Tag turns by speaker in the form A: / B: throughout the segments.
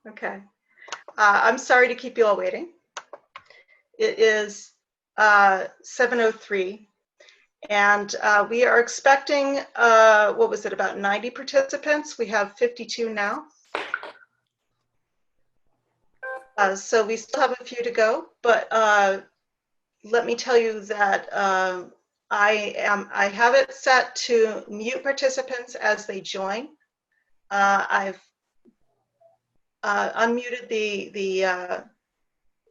A: Okay. I'm sorry to keep you all waiting. It is 7:03, and we are expecting, what was it, about 90 participants? We have 52 now. So we still have a few to go, but let me tell you that I have it set to mute participants as they join. I've unmuted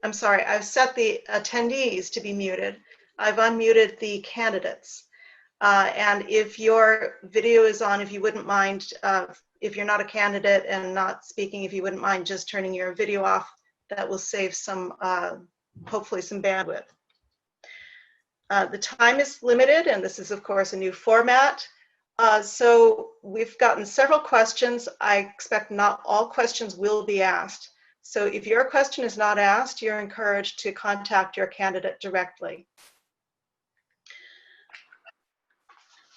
A: I'm sorry, I've set the attendees to be muted. I've unmuted the candidates. And if your video is on, if you wouldn't mind, if you're not a candidate and not speaking, if you wouldn't mind just turning your video off, that will save some, hopefully some bandwidth. The time is limited, and this is, of course, a new format. So we've gotten several questions. I expect not all questions will be asked. So if your question is not asked, you're encouraged to contact your candidate directly.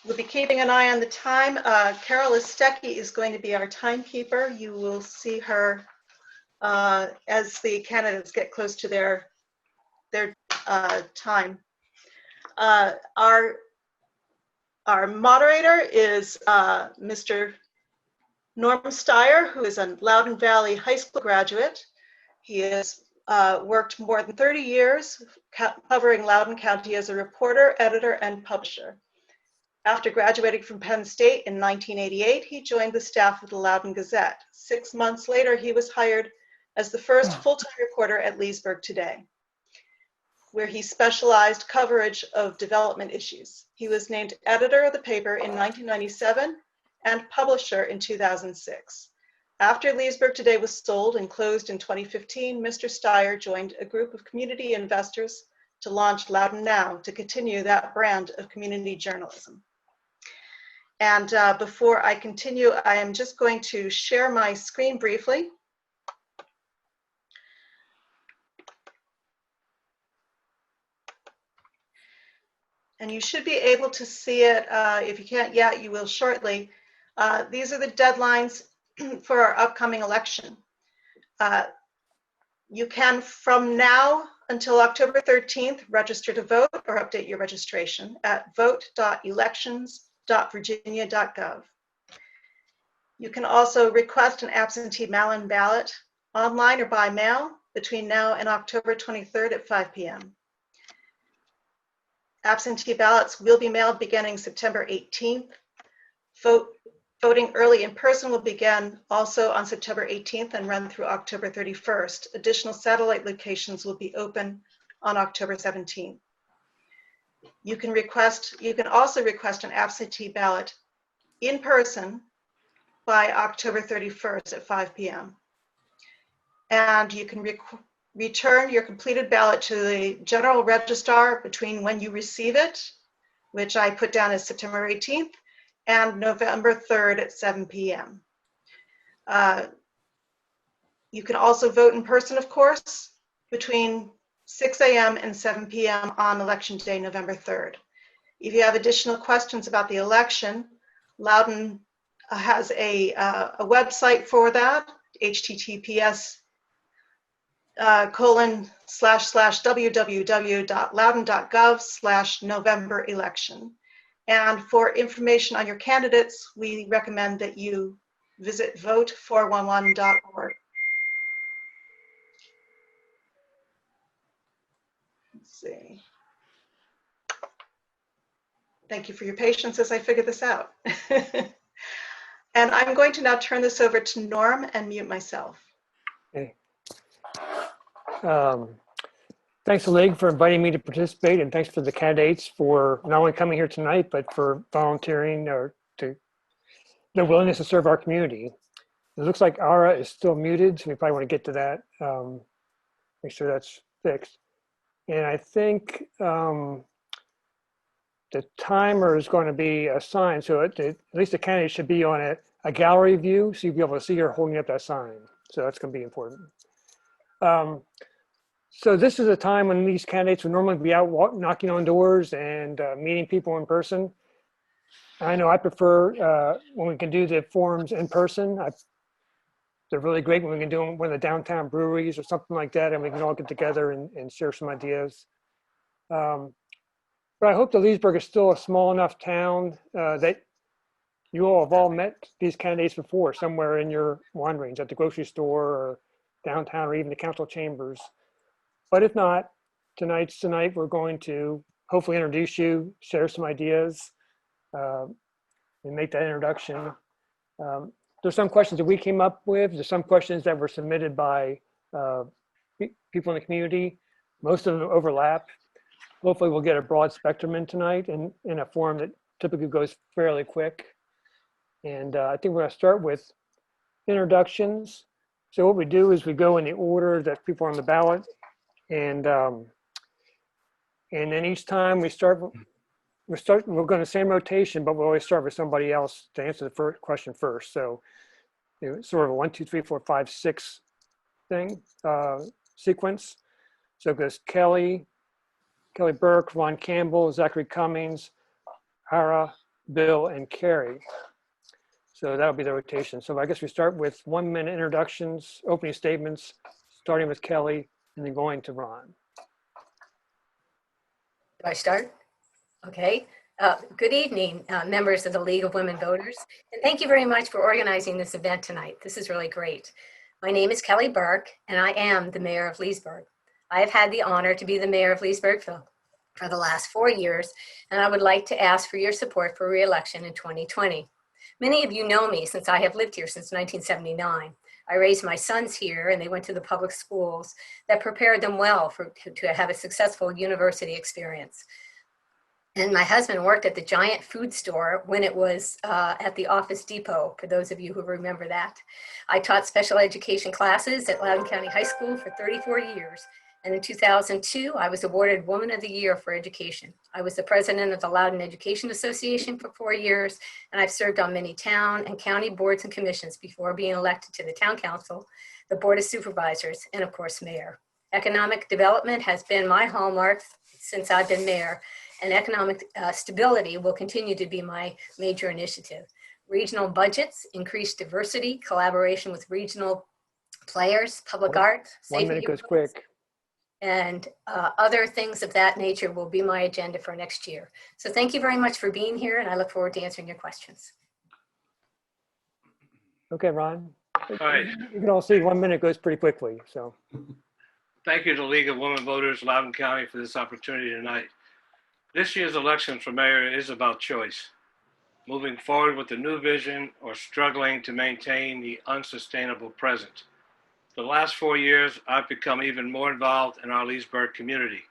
A: We'll be keeping an eye on the time. Carol Istecki is going to be our timekeeper. You will see her as the candidates get close to their time. Our moderator is Mr. Norm Steyer, who is a Loudoun Valley High School graduate. He has worked more than 30 years covering Loudoun County as a reporter, editor, and publisher. After graduating from Penn State in 1988, he joined the staff of the Loudoun Gazette. 6 months later, he was hired as the first full-time reporter at Leesburg Today, where he specialized coverage of development issues. He was named editor of the paper in 1997 and publisher in 2006. After Leesburg Today was sold and closed in 2015, Mr. Steyer joined a group of community investors to launch Loudoun Now to continue that brand of community journalism. And before I continue, I am just going to share my screen briefly. And you should be able to see it. If you can't yet, you will shortly. These are the deadlines for our upcoming election. You can, from now until October 13th, register to vote or update your registration at vote.elections.virginia.gov. You can also request an absentee mail-in ballot online or by mail between now and October 23rd at 5 p.m. Absentee ballots will be mailed beginning September 18th. Voting early in person will begin also on September 18th and run through October 31st. Additional satellite locations will be open on October 17th. You can also request an absentee ballot in person by October 31st at 5 p.m. And you can return your completed ballot to the general registrar between when you receive it, which I put down as September 18th, and November 3rd at 7 p.m. You can also vote in person, of course, between 6 a.m. and 7 p.m. on Election Day, November 3rd. If you have additional questions about the election, Loudoun has a website for that, https://www.loudoun.gov/November election. And for information on your candidates, we recommend that you visit vote411.org. Let's see. Thank you for your patience as I figure this out. And I'm going to now turn this over to Norm and mute myself.
B: Okay. Thanks, Lig, for inviting me to participate, and thanks for the candidates for not only coming here tonight, but for volunteering or their willingness to serve our community. It looks like Ara is still muted, so we probably want to get to that, make sure that's fixed. And I think the timer is going to be assigned, so at least the candidate should be on a gallery view, so you'll be able to see her holding up that sign. So that's going to be important. So this is a time when these candidates would normally be out knocking on doors and meeting people in person. I know I prefer when we can do the forums in person. they're really great when we can do them one of the downtown breweries or something like that, and we can all get together and share some ideas. But I hope that Leesburg is still a small enough town that you all have all met these candidates before, somewhere in your wanderings at the grocery store or downtown or even the council chambers. But if not, tonight's the night we're going to hopefully introduce you, share some ideas, and make that introduction. There's some questions that we came up with. There's some questions that were submitted by people in the community. Most of them overlap. Hopefully we'll get a broad spectrum in tonight in a form that typically goes fairly quick. And I think we're going to start with introductions. So what we do is we go in the order that people are on the ballot. And then each time we're going the same rotation, but we'll always start with somebody else to answer the first question first. So sort of a 1, 2, 3, 4, 5, 6 thing sequence. So it goes Kelly Burke, Ron Campbell, Zachary Cummings, Hara, Bill, and Carrie. So that'll be the rotation. So I guess we start with 1-minute introductions, opening statements, starting with Kelly, and then going to Ron.
C: Do I start? Okay. Good evening, members of the League of Women Voters, and thank you very much for organizing this event tonight. This is really great. My name is Kelly Burke, and I am the mayor of Leesburg. I have had the honor to be the mayor of Leesburg for the last 4 years, and I would like to ask for your support for re-election in 2020. Many of you know me since I have lived here since 1979. I raised my sons here, and they went to the public schools that prepared them well to have a successful university experience. And my husband worked at the giant food store when it was at the Office Depot, for those of you who remember that. I taught special education classes at Loudoun County High School for 34 years. And in 2002, I was awarded Woman of the Year for Education. I was the president of the Loudoun Education Association for 4 years, and I've served on many town and county boards and commissions before being elected to the town council, the board of supervisors, and of course, mayor. Economic development has been my hallmark since I've been mayor, and economic stability will continue to be my major initiative. Regional budgets, increased diversity, collaboration with regional players, public art,
B: 1 minute goes quick.
C: And other things of that nature will be my agenda for next year. So thank you very much for being here, and I look forward to answering your questions.
B: Okay, Ron.
D: All right.
B: You can all see 1 minute goes pretty quickly. So
D: Thank you to the League of Women Voters, Loudoun County, for this opportunity tonight. This year's election for mayor is about choice. Moving forward with a new vision or struggling to maintain the unsustainable present. The last 4 years, I've become even more involved in our Leesburg community.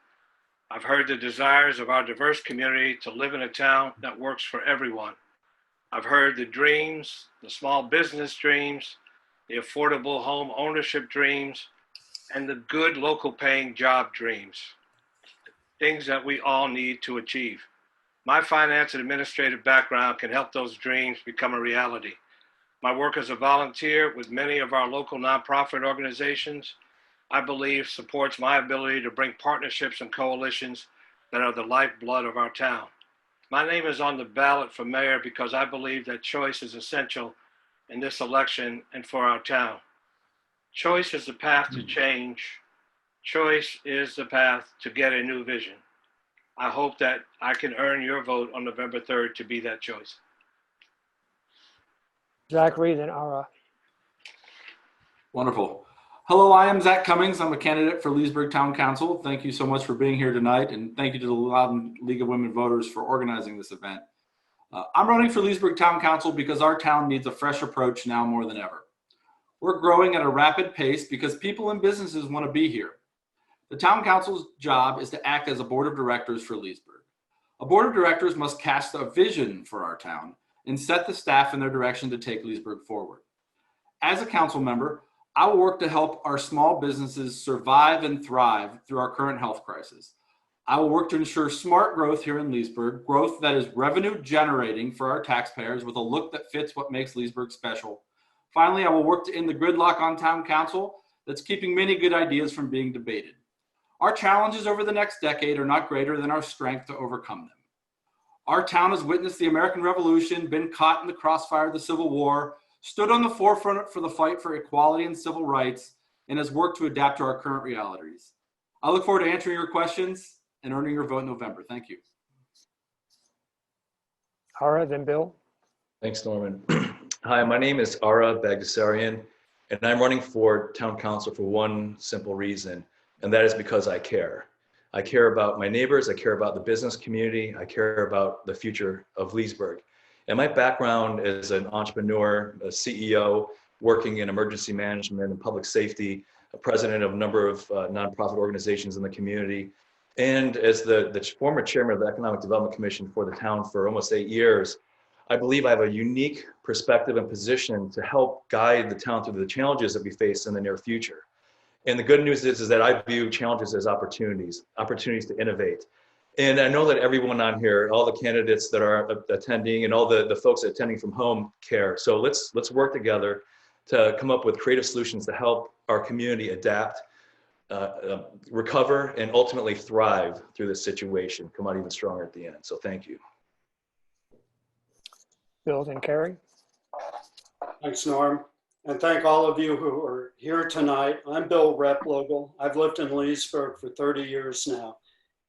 D: I've heard the desires of our diverse community to live in a town that works for everyone. I've heard the dreams, the small business dreams, the affordable home ownership dreams, and the good local paying job dreams, things that we all need to achieve. My finance and administrative background can help those dreams become a reality. My work as a volunteer with many of our local nonprofit organizations, I believe supports my ability to bring partnerships and coalitions that are the lifeblood of our town. My name is on the ballot for mayor because I believe that choice is essential in this election and for our town. Choice is the path to change. Choice is the path to get a new vision. I hope that I can earn your vote on November 3rd to be that choice.
B: Zachary, then Ara.
E: Wonderful. Hello, I am Zach Cummings. I'm a candidate for Leesburg Town Council. Thank you so much for being here tonight, and thank you to the Loudoun League of Women Voters for organizing this event. I'm running for Leesburg Town Council because our town needs a fresh approach now more than ever. We're growing at a rapid pace because people and businesses want to be here. The Town Council's job is to act as a board of directors for Leesburg. A board of directors must cast a vision for our town and set the staff in their direction to take Leesburg forward. As a council member, I will work to help our small businesses survive and thrive through our current health crisis. I will work to ensure smart growth here in Leesburg, growth that is revenue generating for our taxpayers with a look that fits what makes Leesburg special. Finally, I will work to end the gridlock on town council that's keeping many good ideas from being debated. Our challenges over the next decade are not greater than our strength to overcome them. Our town has witnessed the American Revolution, been caught in the crossfire of the Civil War, stood on the forefront for the fight for equality and civil rights, and has worked to adapt to our current realities. I look forward to answering your questions and earning your vote in November. Thank you.
B: Ara, then Bill.
F: Thanks, Norman. Hi, my name is Ara Bagdasarian, and I'm running for town council for one simple reason, and that is because I care. I care about my neighbors, I care about the business community, I care about the future of Leesburg. And my background as an entrepreneur, a CEO, working in emergency management and public safety, a president of a number of nonprofit organizations in the community, and as the former chairman of the Economic Development Commission for the town for almost 8 years, I believe I have a unique perspective and position to help guide the town through the challenges that we face in the near future. And the good news is that I view challenges as opportunities to innovate. And I know that everyone on here, all the candidates that are attending and all the folks attending from home care. So let's work together to come up with creative solutions to help our community adapt, recover, and ultimately thrive through this situation, come out even stronger at the end. So thank you.
B: Bill, then Carrie.
G: Thanks, Norm. And thank all of you who are here tonight. I'm Bill Replogle. I've lived in Leesburg for 30 years now.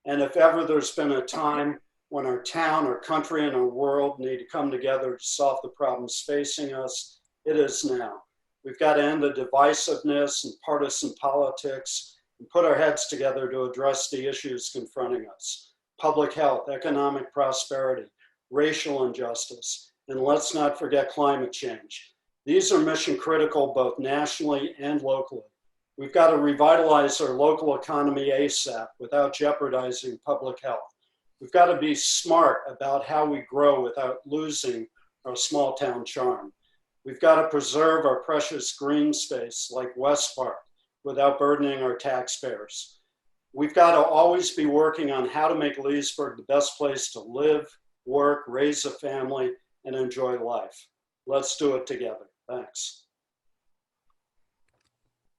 G: And if ever there's been a time when our town, our country, and our world need to come together to solve the problems facing us, it is now. We've got to end the divisiveness and partisan politics and put our heads together to address the issues confronting us. Public health, economic prosperity, racial injustice, and let's not forget climate change. These are mission critical both nationally and locally. We've got to revitalize our local economy ASAP without jeopardizing public health. We've got to be smart about how we grow without losing our small town charm. We've got to preserve our precious green space like West Park without burdening our taxpayers. We've got to always be working on how to make Leesburg the best place to live, work, raise a family, and enjoy life. Let's do it together. Thanks.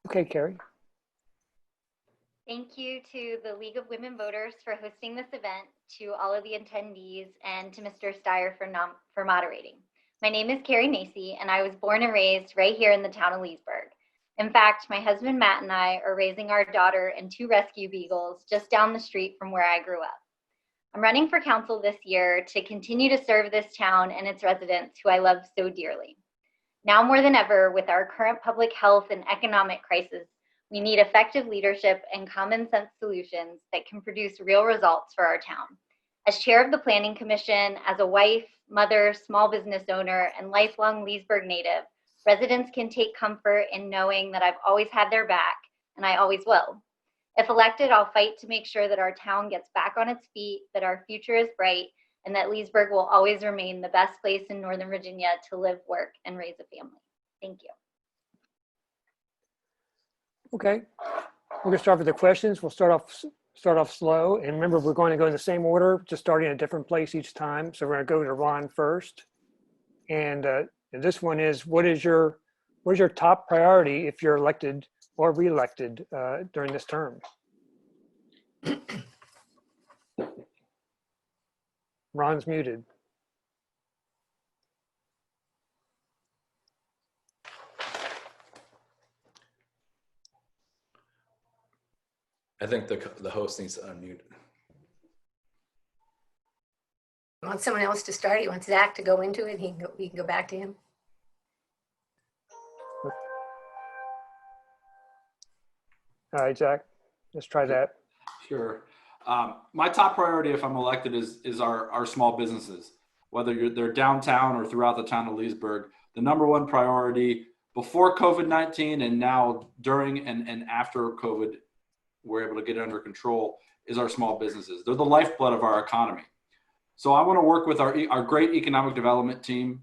B: Okay, Carrie.
H: Thank you to the League of Women Voters for hosting this event, to all of the attendees, and to Mr. Steyer for moderating. My name is Carrie Macy, and I was born and raised right here in the town of Leesburg. In fact, my husband Matt and I are raising our daughter and 2 rescue beagles just down the street from where I grew up. I'm running for council this year to continue to serve this town and its residents who I love so dearly. Now more than ever, with our current public health and economic crisis, we need effective leadership and common sense solutions that can produce real results for our town. As chair of the Planning Commission, as a wife, mother, small business owner, and lifelong Leesburg native, residents can take comfort in knowing that I've always had their back, and I always will. If elected, I'll fight to make sure that our town gets back on its feet, that our future is bright, and that Leesburg will always remain the best place in Northern Virginia to live, work, and raise a family. Thank you.
B: Okay, we're gonna start with the questions. We'll start off slow, and remember, we're going to go in the same order, just starting in a different place each time. So we're gonna go to Ron first, and this one is: what is your top priority if you're elected or re-elected during this term? Ron's muted.
F: I think the host needs to unmute.
C: I want someone else to start. You want Zach to go into it? We can go back to him.
B: All right, Zach, let's try that.
E: Sure. My top priority if I'm elected is our small businesses, whether they're downtown or throughout the town of Leesburg. The number one priority before COVID-19 and now during and after COVID, we're able to get it under control, is our small businesses. They're the lifeblood of our economy. So I want to work with our great economic development team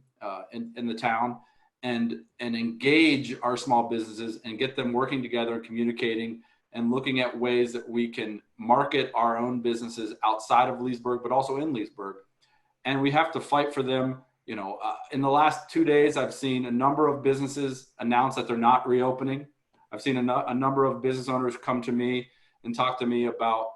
E: in the town and engage our small businesses and get them working together and communicating and looking at ways that we can market our own businesses outside of Leesburg, but also in Leesburg. And we have to fight for them. You know, in the last 2 days, I've seen a number of businesses announce that they're not reopening. I've seen a number of business owners come to me and talk to me about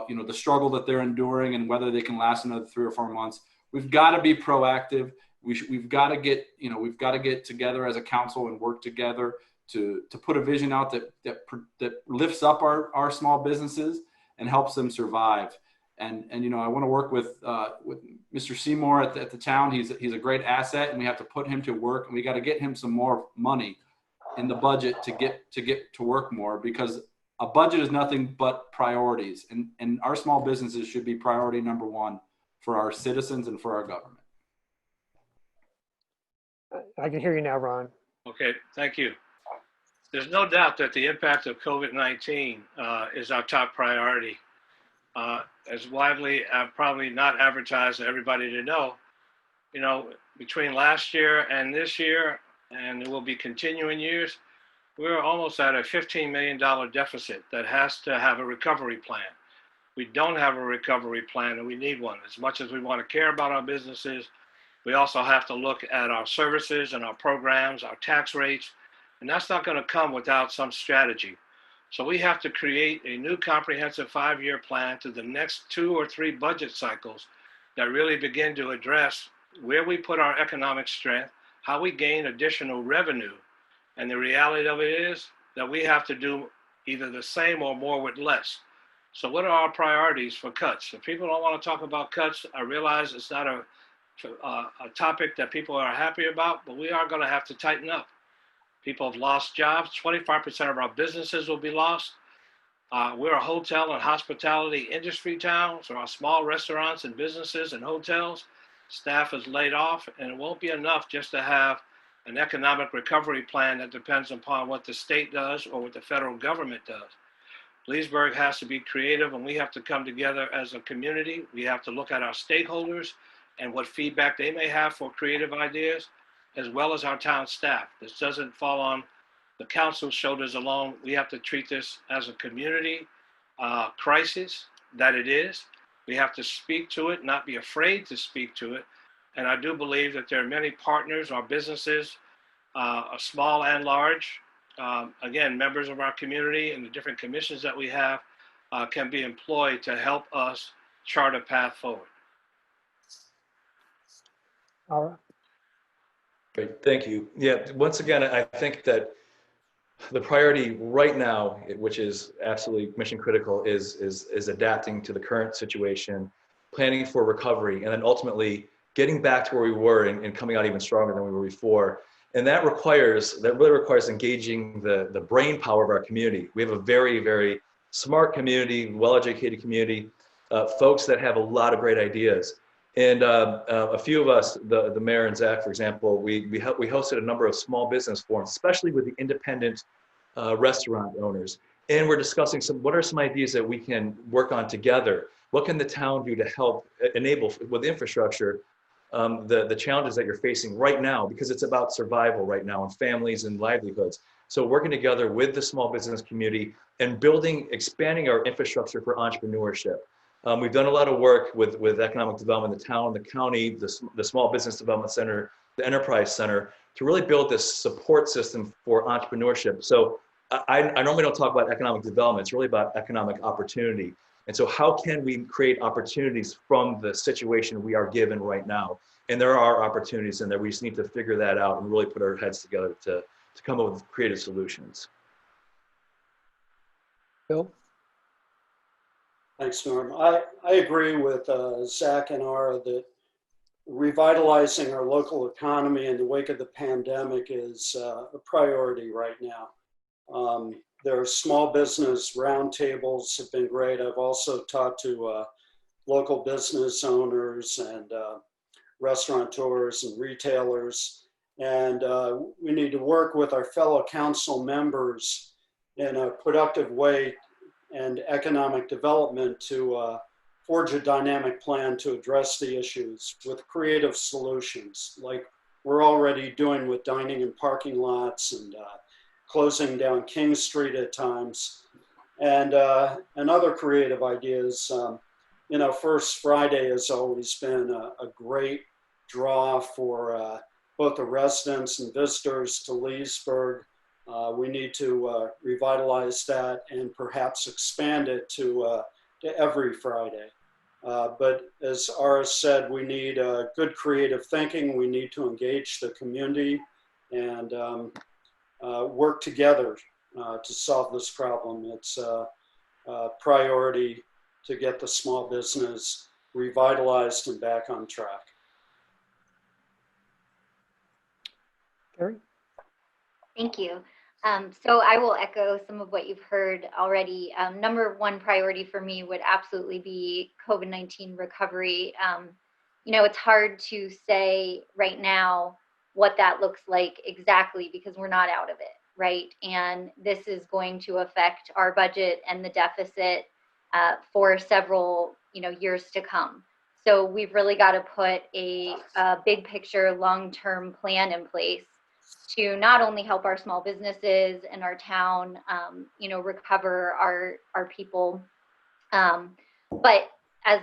E: you know, the struggle that they're enduring and whether they can last another 3 or 4 months. We've got to be proactive. we've got to get, we've got to get together as a council and work together to put a vision out that lifts up our small businesses and helps them survive. And I want to work with Mr. Seymour at the town. He's a great asset, and we have to put him to work, and we got to get him some more money in the budget to get to work more, because a budget is nothing but priorities, and our small businesses should be priority number one for our citizens and for our government.
B: I can hear you now, Ron.
D: Okay, thank you. There's no doubt that the impact of COVID-19 is our top priority. As widely, probably not advertised to everybody to know, between last year and this year, and it will be continuing years, we're almost at a $15 million deficit that has to have a recovery plan. We don't have a recovery plan, and we need one. As much as we want to care about our businesses, we also have to look at our services and our programs, our tax rates, and that's not going to come without some strategy. So we have to create a new comprehensive 5-year plan to the next 2 or 3 budget cycles that really begin to address where we put our economic strength, how we gain additional revenue. And the reality of it is that we have to do either the same or more with less. So what are our priorities for cuts? If people don't want to talk about cuts, I realize it's not a topic that people are happy about, but we are going to have to tighten up. People have lost jobs. 25% of our businesses will be lost. We're a hotel and hospitality industry town, so our small restaurants and businesses and hotels, staff is laid off, and it won't be enough just to have an economic recovery plan that depends upon what the state does or what the federal government does. Leesburg has to be creative, and we have to come together as a community. We have to look at our stakeholders and what feedback they may have for creative ideas, as well as our town staff. This doesn't fall on the council's shoulders alone. We have to treat this as a community crisis that it is. We have to speak to it, not be afraid to speak to it. And I do believe that there are many partners, our businesses, small and large, again, members of our community and the different commissions that we have can be employed to help us chart a path forward.
B: All right.
F: Great, thank you. Yeah, once again, I think that the priority right now, which is absolutely mission critical, is adapting to the current situation, planning for recovery, and then ultimately getting back to where we were and coming out even stronger than we were before. And that really requires engaging the brain power of our community. We have a very, very smart community, well-educated community, folks that have a lot of great ideas. And a few of us, the mayor and Zach, for example, we hosted a number of small business forums, especially with the independent restaurant owners. And we're discussing what are some ideas that we can work on together? What can the town do to help enable with infrastructure the challenges that you're facing right now? Because it's about survival right now and families and livelihoods. So working together with the small business community and expanding our infrastructure for entrepreneurship. We've done a lot of work with economic development, the town, the county, the Small Business Development Center, the Enterprise Center, to really build this support system for entrepreneurship. So I normally don't talk about economic development, it's really about economic opportunity. And so how can we create opportunities from the situation we are given right now? And there are opportunities in there. We just need to figure that out and really put our heads together to come up with creative solutions.
B: Bill?
G: Thanks, Norm. I agree with Zach and Ara that revitalizing our local economy in the wake of the pandemic is a priority right now. There are small business roundtables have been great. I've also talked to local business owners and restaurateurs and retailers. And we need to work with our fellow council members in a productive way and economic development to forge a dynamic plan to address the issues with creative solutions, like we're already doing with dining and parking lots and closing down King Street at times, and other creative ideas. First Friday has always been a great draw for both the residents and visitors to Leesburg. We need to revitalize that and perhaps expand it to every Friday. But as Ara said, we need good creative thinking. We need to engage the community and work together to solve this problem. It's a priority to get the small business revitalized and back on track.
B: Carrie?
H: Thank you. So I will echo some of what you've heard already. Number one priority for me would absolutely be COVID-19 recovery. You know, it's hard to say right now what that looks like exactly because we're not out of it, right? And this is going to affect our budget and the deficit for several, years to come. So we've really got to put a big picture, long-term plan in place to not only help our small businesses and our town, recover our people, but as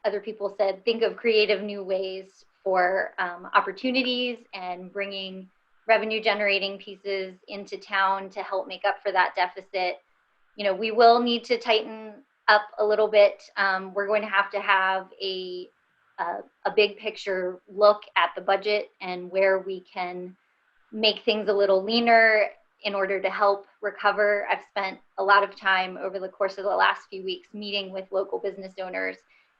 H: other people said, think of creative new ways for opportunities and bringing revenue generating pieces into town to help make up for that deficit. We will need to tighten up a little bit. We're going to have a big picture look at the budget and where we can make things a little leaner in order to help recover. I've spent a lot of time over the course of the last few weeks meeting with local business owners,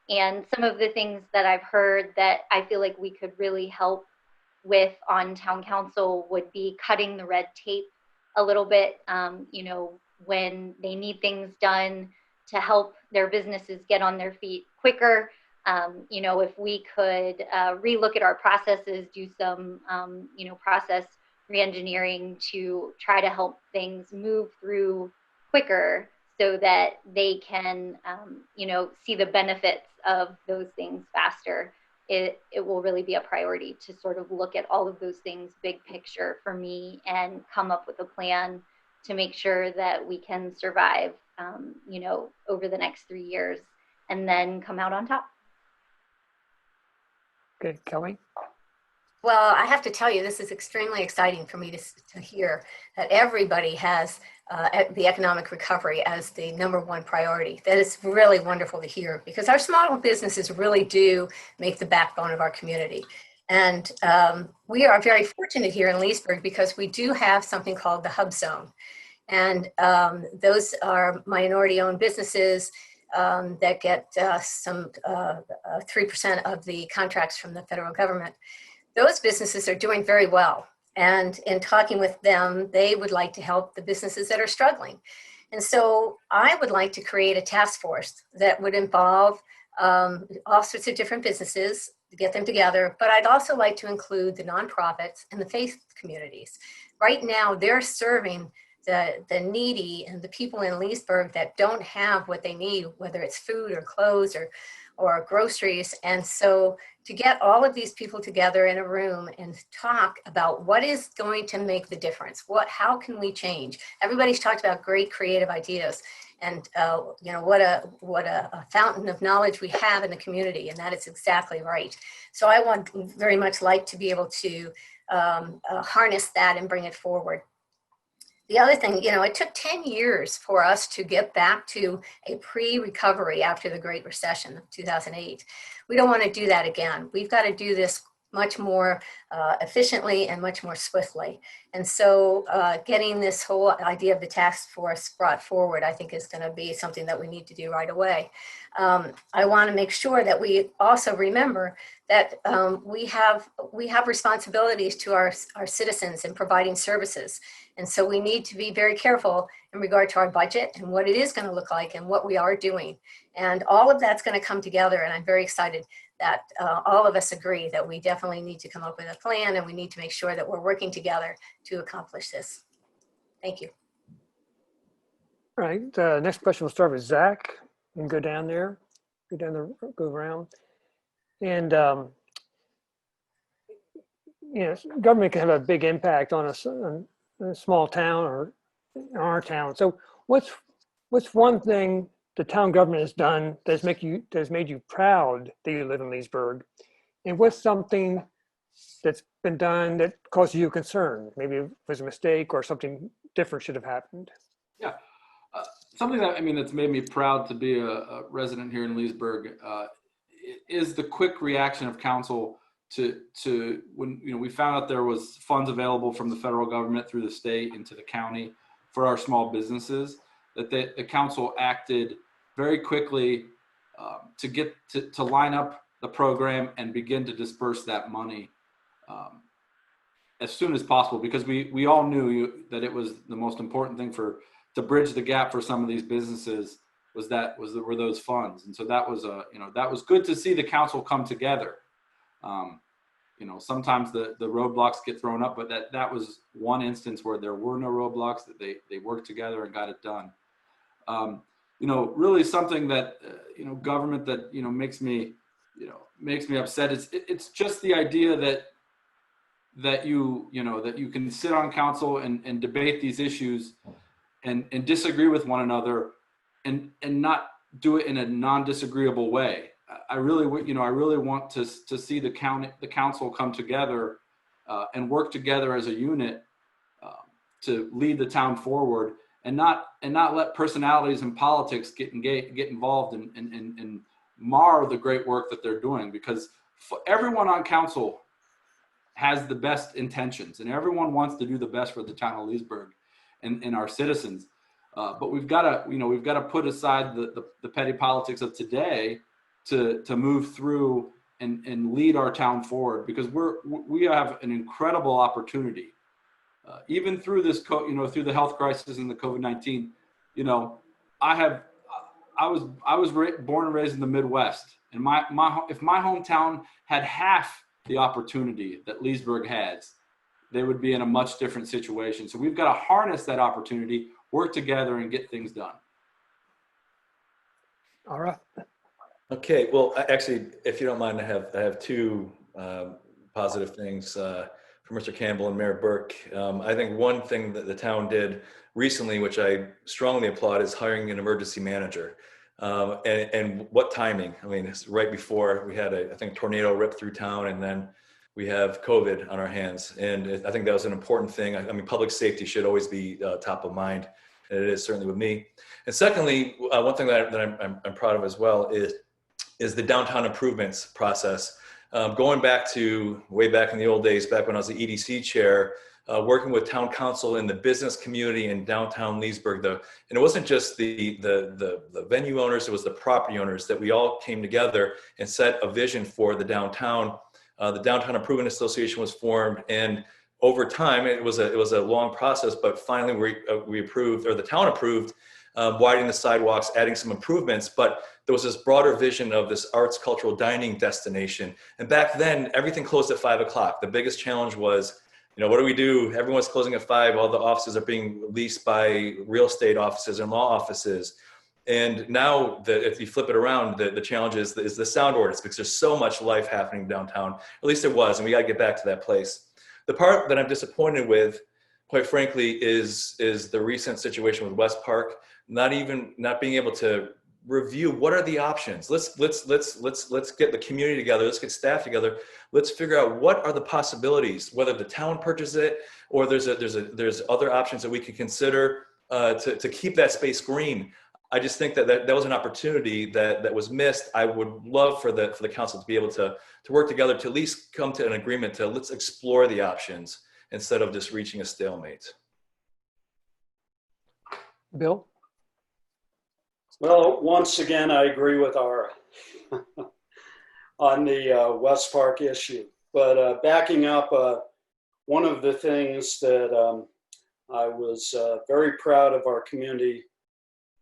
H: and some of the things that I've heard that I feel like we could really help with on town council would be cutting the red tape a little bit, when they need things done to help their businesses get on their feet quicker. If we could relook at our processes, do some, process reengineering to try to help things move through quicker so that they can, see the benefits of those things faster. It will really be a priority to sort of look at all of those things, big picture for me, and come up with a plan to make sure that we can survive, over the next 3 years and then come out on top.
B: Okay, Kelly?
C: Well, I have to tell you, this is extremely exciting for me to hear that everybody has the economic recovery as the number one priority. That is really wonderful to hear because our small businesses really do make the backbone of our community. And we are very fortunate here in Leesburg because we do have something called the Hub Zone. And those are minority-owned businesses that get some 3% of the contracts from the federal government. Those businesses are doing very well. And in talking with them, they would like to help the businesses that are struggling. And so I would like to create a task force that would involve all sorts of different businesses to get them together. But I'd also like to include the nonprofits and the faith communities. Right now, they're serving the needy and the people in Leesburg that don't have what they need, whether it's food or clothes or groceries. And so to get all of these people together in a room and talk about what is going to make the difference, how can we change? Everybody's talked about great creative ideas and what a fountain of knowledge we have in the community, and that is exactly right. So I want very much like to be able to harness that and bring it forward. The other thing, it took 10 years for us to get back to a pre-recovery after the Great Recession of 2008. We don't want to do that again. We've got to do this much more efficiently and much more swiftly. And so getting this whole idea of the task force brought forward, I think is going to be something that we need to do right away. I want to make sure that we also remember that we have responsibilities to our citizens in providing services. And so we need to be very careful in regard to our budget and what it is going to look like and what we are doing. And all of that's going to come together. And I'm very excited that all of us agree that we definitely need to come up with a plan and we need to make sure that we're working together to accomplish this. Thank you.
B: All right, next question will start with Zach. You can go down there, go around. And, government can have a big impact on a small town or our town. So what's one thing the town government has done that's made you proud that you live in Leesburg? And what's something that's been done that caused you concern? Maybe it was a mistake or something different should have happened.
E: Yeah. something that, I mean, that's made me proud to be a resident here in Leesburg is the quick reaction of council to when, you know, we found out there was funds available from the federal government through the state into the county for our small businesses, that the council acted very quickly to get to line up the program and begin to disperse that money as soon as possible, because we all knew that it was the most important thing to bridge the gap for some of these businesses were those funds. And so that was that was good to see the council come together. You know, sometimes the roadblocks get thrown up, but that was one instance where there were no roadblocks, that they worked together and got it done. You know, really something that, you know, government that, you know, makes me upset. It's just the idea that you can sit on council and debate these issues and disagree with one another and not do it in a non-disagreeable way. I really want to see the council come together and work together as a unit to lead the town forward, and not let personalities and politics get involved and mar the great work that they're doing, because everyone on council has the best intentions and everyone wants to do the best for the town of Leesburg and our citizens. But we've got to put aside the petty politics of today to move through and lead our town forward, because we have an incredible opportunity. Even through this, through the health crisis and the COVID-19, you know, I was born and raised in the Midwest, and if my hometown had half the opportunity that Leesburg has, they would be in a much different situation. So we've got to harness that opportunity, work together, and get things done.
B: All right.
F: Okay, well, actually, if you don't mind, I have two positive things for Mr. Campbell and Mayor Burke. I think one thing that the town did recently, which I strongly applaud, is hiring an emergency manager. And what timing? I mean, it's right before we had I think tornado rip through town, and then we have COVID on our hands. And I think that was an important thing. I mean, public safety should always be top of mind, and it is certainly with me. And secondly, one thing that I'm proud of as well is the downtown improvements process. Going back to way back in the old days, back when I was the EDC chair, working with town council and the business community in downtown Leesburg, and it wasn't just the venue owners, it was the property owners, that we all came together and set a vision for the downtown. The Downtown Improvement Association was formed, and over time, it was a long process, but finally we approved, or the town approved, widening the sidewalks, adding some improvements, but there was this broader vision of this arts cultural dining destination. And back then, everything closed at 5 o'clock. The biggest challenge was, you know, what do we do? Everyone's closing at 5. All the offices are being leased by real estate offices and law offices. And now, if you flip it around, the challenge is the sound ordinance, because there's so much life happening downtown. At least it was, and we got to get back to that place. The part that I'm disappointed with, quite frankly, is the recent situation with West Park. Not being able to review what are the options. Let's get the community together. Let's get staff together. Let's figure out what are the possibilities, whether the town purchases it or there's other options that we can consider to keep that space green. I just think that was an opportunity that was missed. I would love for the council to be able to work together to at least come to an agreement to let's explore the options instead of just reaching a stalemate.
B: Bill?
G: Well, once again, I agree with Ara on the West Park issue. But backing up, one of the things that I was very proud of our community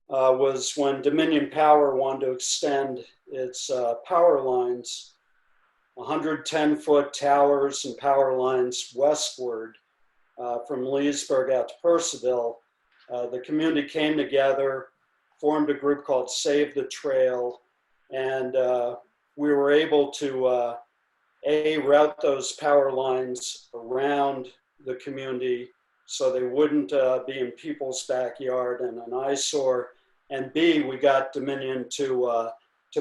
G: was when Dominion Power wanted to extend its power lines, 110-foot towers and power lines westward from Leesburg out to Percival. The community came together, formed a group called Save the Trail, and we were able to route those power lines around the community so they wouldn't be in people's backyard and an eyesore. And B, we got Dominion to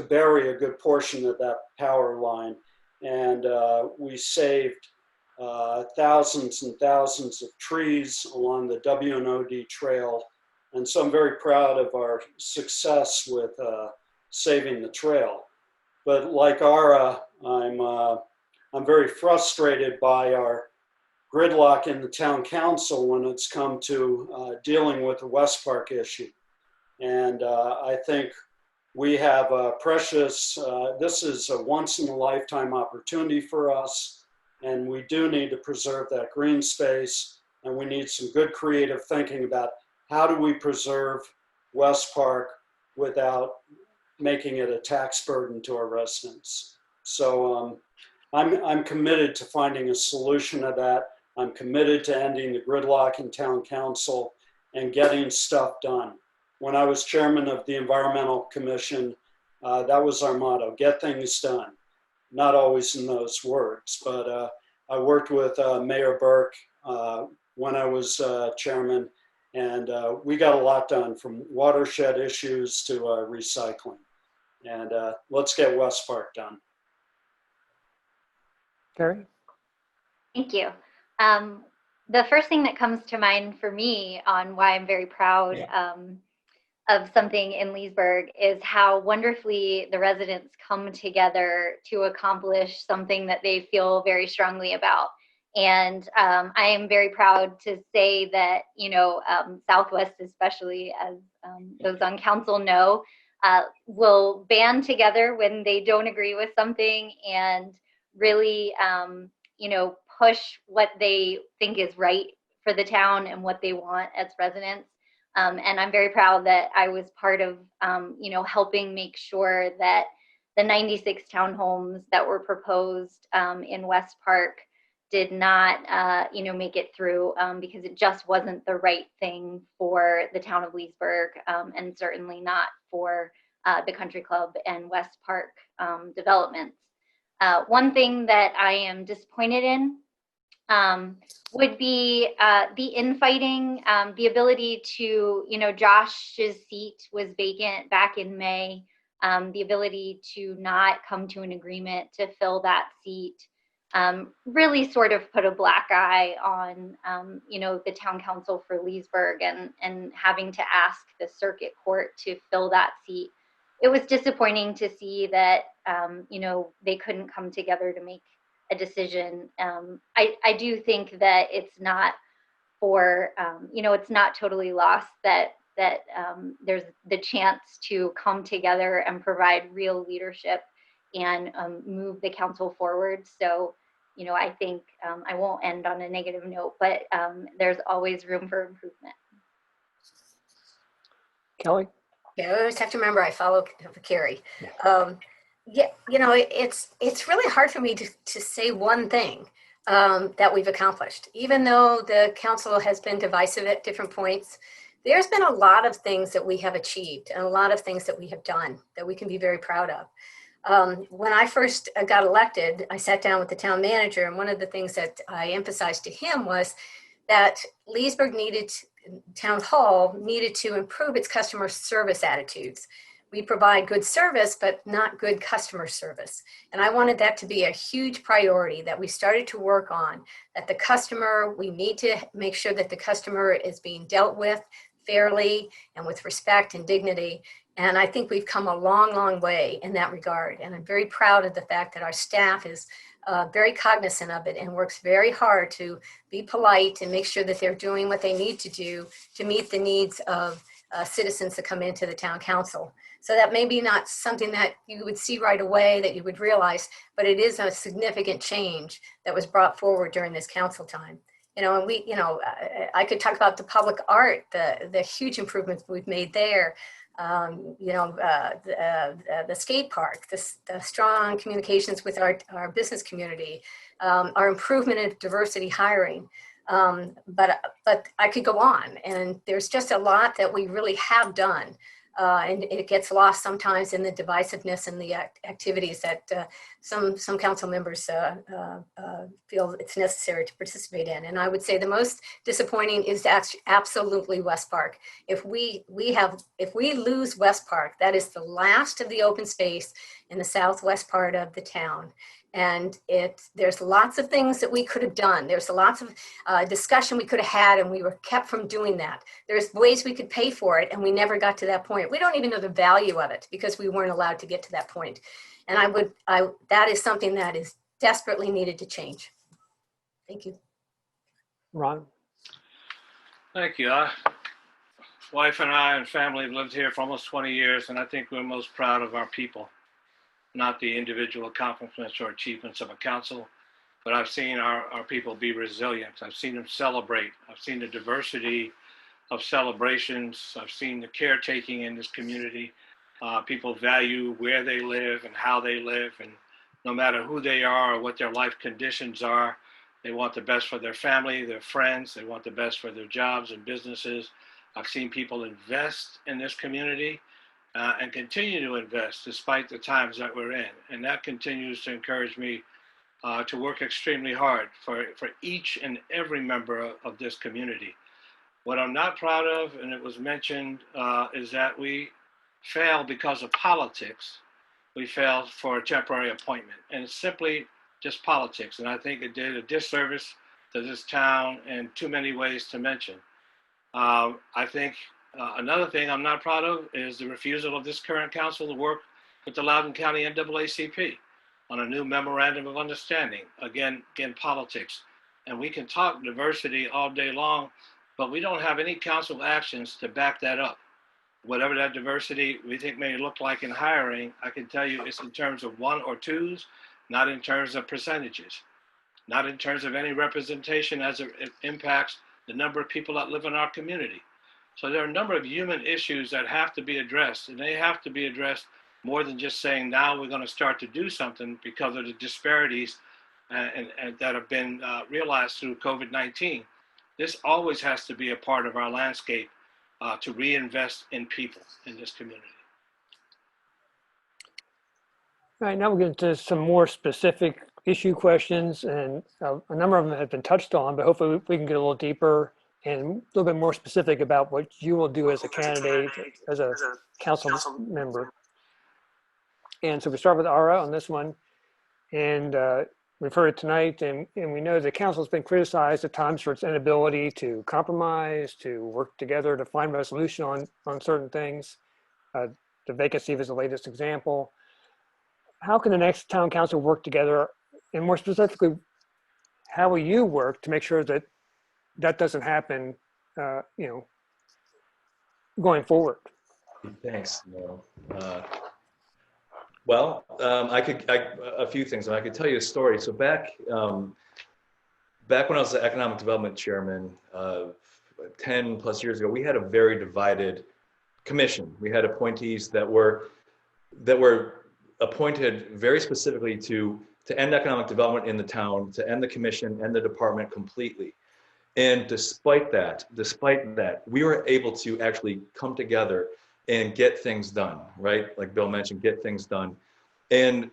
G: bury a good portion of that power line, and we saved thousands and thousands of trees along the WNOD trail And so I'm very proud of our success with saving the trail. But like Ara, I'm very frustrated by our gridlock in the town council when it's come to dealing with the West Park issue. And I think we have a precious, this is a once in a lifetime opportunity for us. And we do need to preserve that green space. And we need some good creative thinking about how do we preserve West Park without making it a tax burden to our residents. So I'm committed to finding a solution to that. I'm committed to ending the gridlock in town council and getting stuff done. When I was chairman of the Environmental Commission, that was our motto, get things done. Not always in those words, but I worked with Mayor Burke when I was chairman, and we got a lot done, from watershed issues to recycling. And let's get West Park done.
B: Carrie?
H: Thank you. The first thing that comes to mind for me on why I'm very proud of something in Leesburg is how wonderfully the residents come together to accomplish something that they feel very strongly about. And I am very proud to say that, you know, Southwest, especially, as those on council know, will band together when they don't agree with something and really, you know, push what they think is right for the town and what they want as residents. And I'm very proud that I was part of, you know, helping make sure that the 96 townhomes that were proposed in West Park did not, you know, make it through because it just wasn't the right thing for the town of Leesburg, and certainly not for the Country Club and West Park developments. One thing that I am disappointed in would be the infighting, the ability to, you know, Josh's seat was vacant back in May, the ability to not come to an agreement to fill that seat really sort of put a black eye on, you know, the town council for Leesburg and having to ask the circuit court to fill that seat. It was disappointing to see that, you know, they couldn't come together to make a decision. I do think that it's not for, you know, it's not totally lost that there's the chance to come together and provide real leadership and move the council forward. So, you know, I think I won't end on a negative note, but there's always room for improvement.
B: Kelly?
C: Yeah, I always have to remember I follow Carrie. Yeah, you know, it's really hard for me to say one thing that we've accomplished. Even though the council has been divisive at different points, there's been a lot of things that we have achieved and a lot of things that we have done that we can be very proud of. When I first got elected, I sat down with the town manager, and one of the things that I emphasized to him was that Leesburg Town Hall needed to improve its customer service attitudes. We provide good service, but not good customer service. And I wanted that to be a huge priority that we started to work on, that the customer, we need to make sure that the customer is being dealt with fairly and with respect and dignity. And I think we've come a long, long way in that regard. And I'm very proud of the fact that our staff is very cognizant of it and works very hard to be polite and make sure that they're doing what they need to do to meet the needs of citizens that come into the town council. So that may be not something that you would see right away, that you would realize, but it is a significant change that was brought forward during this council time. You know, and we, you know, I could talk about the public art, the huge improvements we've made there. You know, the skate park, the strong communications with our business community, our improvement in diversity hiring. But I could go on, and there's just a lot that we really have done. And it gets lost sometimes in the divisiveness and the activities that some council members feel it's necessary to participate in. And I would say the most disappointing is absolutely West Park. If we lose West Park, that is the last of the open space in the southwest part of the town. And there's lots of things that we could have done. There's lots of discussion we could have had, and we were kept from doing that. There's ways we could pay for it, and we never got to that point. We don't even know the value of it because we weren't allowed to get to that point. And that is something that is desperately needed to change. Thank you.
B: Ron?
D: Thank you. Wife and I and family have lived here for almost 20 years, and I think we're most proud of our people, not the individual accomplishments or achievements of a council, but I've seen our people be resilient. I've seen them celebrate. I've seen the diversity of celebrations. I've seen the caretaking in this community. People value where they live and how they live, and no matter who they are or what their life conditions are, they want the best for their family, their friends. They want the best for their jobs and businesses. I've seen people invest in this community and continue to invest despite the times that we're in. And that continues to encourage me to work extremely hard for each and every member of this community. What I'm not proud of, and it was mentioned, is that we fail because of politics. We failed for a temporary appointment, and it's simply just politics. And I think it did a disservice to this town in too many ways to mention. I think another thing I'm not proud of is the refusal of this current council to work with the Loudoun County NAACP on a new memorandum of understanding. Again, politics. And we can talk diversity all day long, but we don't have any council actions to back that up. Whatever that diversity we think may look like in hiring, I can tell you it's in terms of one or twos, not in terms of percentages, not in terms of any representation as it impacts the number of people that live in our community. So there are a number of human issues that have to be addressed, and they have to be addressed more than just saying now we're going to start to do something because of the disparities and that have been realized through COVID-19. This always has to be a part of our landscape to reinvest in people in this community.
B: All right, now we'll get into some more specific issue questions, and a number of them have been touched on, but hopefully we can get a little deeper and a little bit more specific about what you will do as a candidate, as a council member. And so we start with Ara on this one, and we've heard it tonight, and we know the council has been criticized at times for its inability to compromise, to work together to find resolution on certain things. The vacancy is the latest example. How can the next town council work together? And more specifically, how will you work to make sure that that doesn't happen, going forward?
F: Thanks. Well, a few things, and I could tell you a story. So back when I was the economic development chairman 10 plus years ago, we had a very divided commission. We had appointees that were appointed very specifically to end economic development in the town, to end the commission and the department completely. And despite that, we were able to actually come together and get things done, right? Like Bill mentioned, get things done. And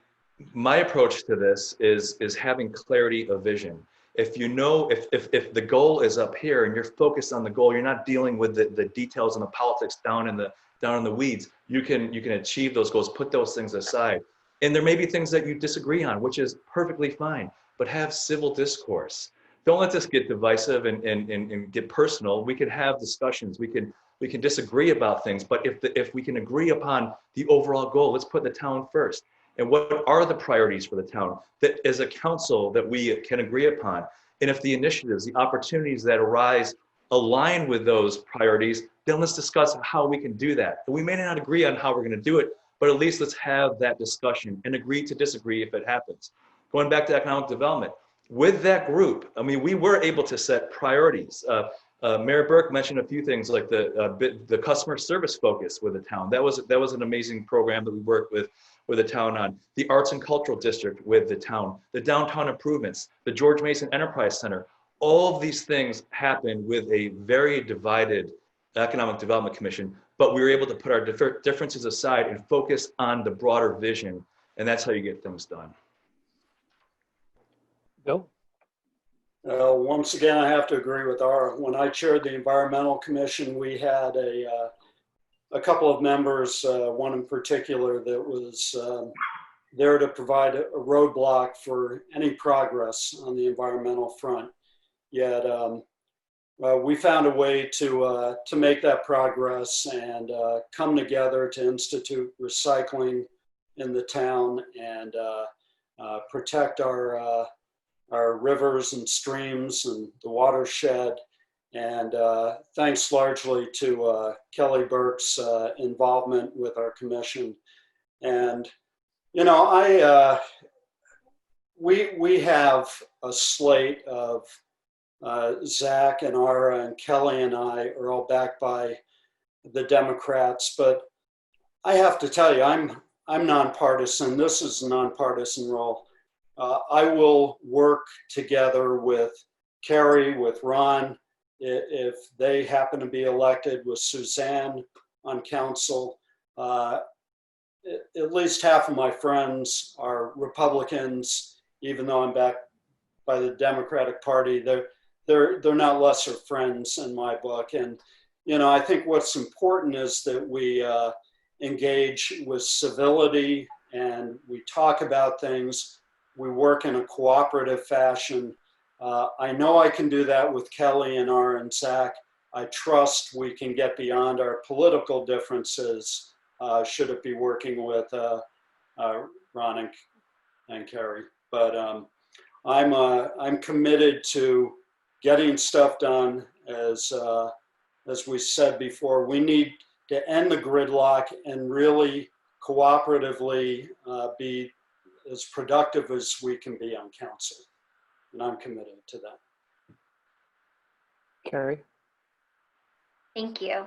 F: my approach to this is having clarity of vision. If you know, if the goal is up here and you're focused on the goal, you're not dealing with the details and the politics down in the weeds, you can achieve those goals, put those things aside. And there may be things that you disagree on, which is perfectly fine, but have civil discourse. Don't let this get divisive and get personal. We can have discussions. We can disagree about things, but if we can agree upon the overall goal, let's put the town first. And what are the priorities for the town that as a council that we can agree upon? And if the initiatives, the opportunities that arise align with those priorities, then let's discuss how we can do that. And we may not agree on how we're going to do it, but at least let's have that discussion and agree to disagree if it happens. Going back to economic development, with that group, I mean, we were able to set priorities. Mayor Burke mentioned a few things like the customer service focus with the town. That was an amazing program that we worked with the town on. The arts and cultural district with the town, the downtown improvements, the George Mason Enterprise Center. All of these things happened with a very divided economic development commission, but we were able to put our differences aside and focus on the broader vision. And that's how you get things done.
B: Bill?
G: Once again, I have to agree with Ara. When I chaired the Environmental Commission, we had a couple of members, one in particular that was there to provide a roadblock for any progress on the environmental front. Yet we found a way to make that progress and come together to institute recycling in the town and protect our rivers and streams and the watershed. And thanks largely to Kelly Burke's involvement with our commission. And, you know, we have a slate of Zach and Ara and Kelly and I are all backed by the Democrats, but I have to tell you, I'm nonpartisan. This is a nonpartisan role. I will work together with Carrie, with Ron, if they happen to be elected, with Suzanne on council. At least half of my friends are Republicans, even though I'm backed by the Democratic Party. They're not lesser friends in my book. And, you know, I think what's important is that we engage with civility and we talk about things. We work in a cooperative fashion. I know I can do that with Kelly and Ara and Zach. I trust we can get beyond our political differences, should it be working with Ron and Carrie. But I'm committed to getting stuff done. As we said before, we need to end the gridlock and really cooperatively be as productive as we can be on council. And I'm committed to that.
B: Carrie?
H: Thank you.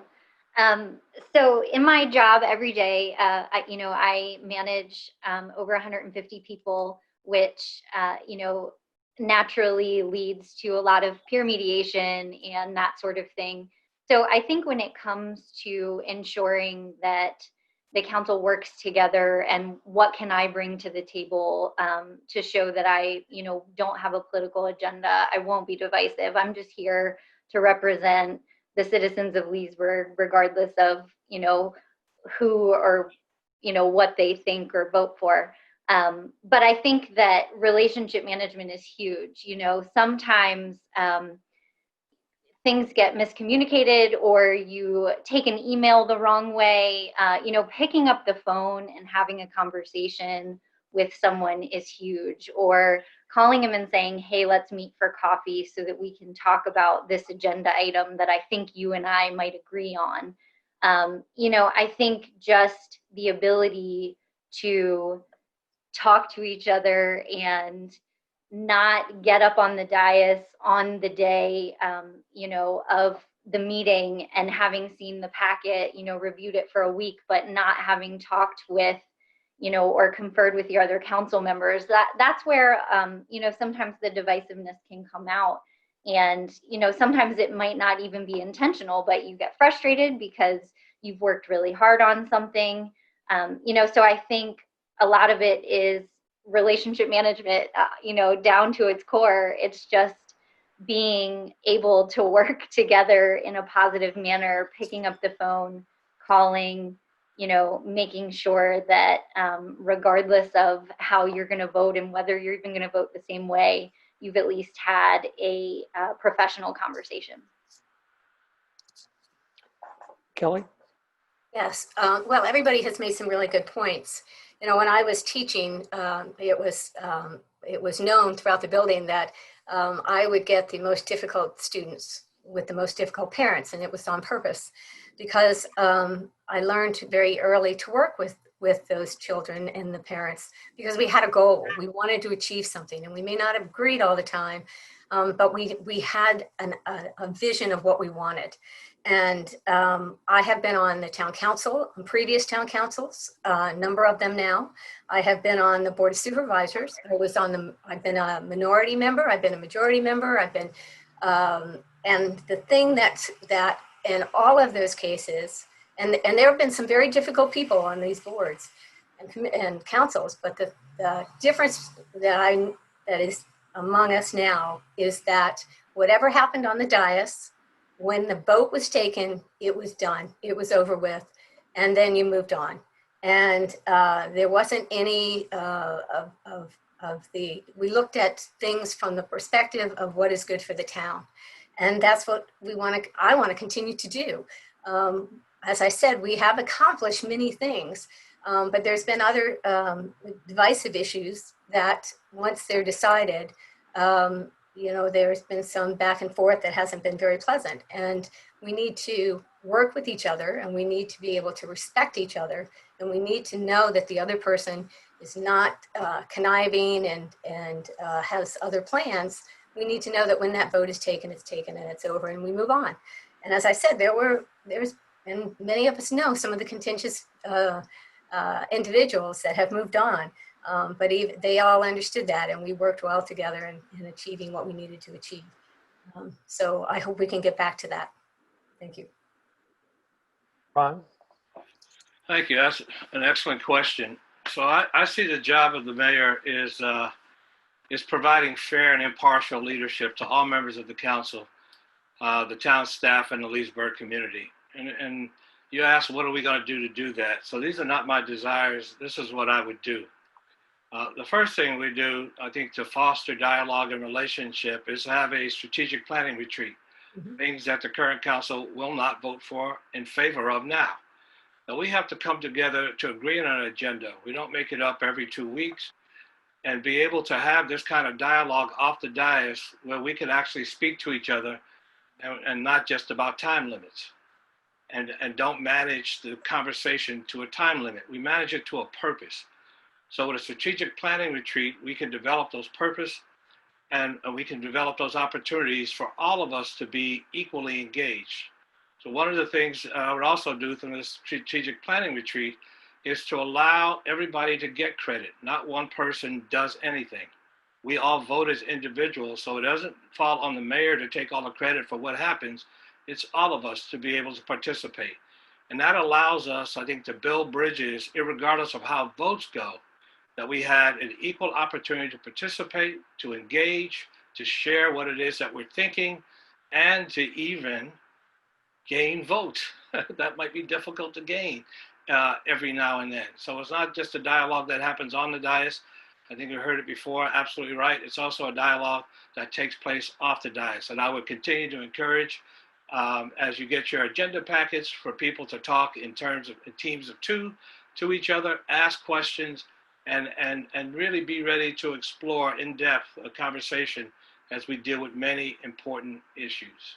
H: So in my job every day, I manage over 150 people, which, naturally leads to a lot of peer mediation and that sort of thing. So I think when it comes to ensuring that the council works together and what can I bring to the table to show that I, don't have a political agenda, I won't be divisive. I'm just here to represent the citizens of Leesburg, regardless of, who or, what they think or vote for. But I think that relationship management is huge. Sometimes things get miscommunicated or you take an email the wrong way. Picking up the phone and having a conversation with someone is huge, or calling them and saying, hey, let's meet for coffee so that we can talk about this agenda item that I think you and I might agree on. I think just the ability to talk to each other and not get up on the dais on the day, of the meeting and having seen the packet, reviewed it for a week, but not having talked with, or conferred with your other council members. That's where, sometimes the divisiveness can come out. And, sometimes it might not even be intentional, but you get frustrated because you've worked really hard on something. So I think a lot of it is relationship management, down to its core. It's just being able to work together in a positive manner, picking up the phone, calling, making sure that regardless of how you're going to vote and whether you're even going to vote the same way, you've at least had a professional conversation.
B: Kelly?
C: Yes, well, everybody has made some really good points. When I was teaching, it was known throughout the building that I would get the most difficult students with the most difficult parents, and it was on purpose because I learned very early to work with those children and the parents because we had a goal. We wanted to achieve something, and we may not have agreed all the time, but we had a vision of what we wanted. And I have been on the town council, previous town councils, a number of them now. I have been on the board of supervisors. I've been a minority member. I've been a majority member. I've been, and the thing that in all of those cases, and there have been some very difficult people on these boards and councils, but the difference that is among us now is that whatever happened on the dais, when the vote was taken, it was done. It was over with. And then you moved on. And there wasn't any we looked at things from the perspective of what is good for the town. And that's what I want to continue to do. As I said, we have accomplished many things, but there's been other divisive issues that once they're decided, there's been some back and forth that hasn't been very pleasant. And we need to work with each other, and we need to be able to respect each other. And we need to know that the other person is not conniving and has other plans. We need to know that when that vote is taken, it's taken and it's over and we move on. And as I said, and many of us know some of the contentious individuals that have moved on, but they all understood that, and we worked well together in achieving what we needed to achieve. So I hope we can get back to that. Thank you.
B: Ron?
D: Thank you. That's an excellent question. So I see the job of the mayor is providing fair and impartial leadership to all members of the council, the town staff, and the Leesburg community. And you asked, what are we going to do that? So these are not my desires. This is what I would do. The first thing we do, I think, to foster dialogue and relationship is to have a strategic planning retreat, things that the current council will not vote for in favor of now. Now we have to come together to agree on an agenda. We don't make it up every 2 weeks, and be able to have this kind of dialogue off the dais where we can actually speak to each other and not just about time limits, and don't manage the conversation to a time limit. We manage it to a purpose. So with a strategic planning retreat, we can develop those purpose, and we can develop those opportunities for all of us to be equally engaged. So one of the things I would also do through this strategic planning retreat is to allow everybody to get credit. Not one person does anything. We all vote as individuals, so it doesn't fall on the mayor to take all the credit for what happens. It's all of us to be able to participate. And that allows us, I think, to build bridges, irregardless of how votes go, that we had an equal opportunity to participate, to engage, to share what it is that we're thinking, and to even gain votes. That might be difficult to gain every now and then. So it's not just a dialogue that happens on the dais. I think you heard it before, absolutely right. It's also a dialogue that takes place off the dais. And I would continue to encourage, as you get your agenda packets, for people to talk in teams of two to each other, ask questions, and really be ready to explore in depth a conversation as we deal with many important issues.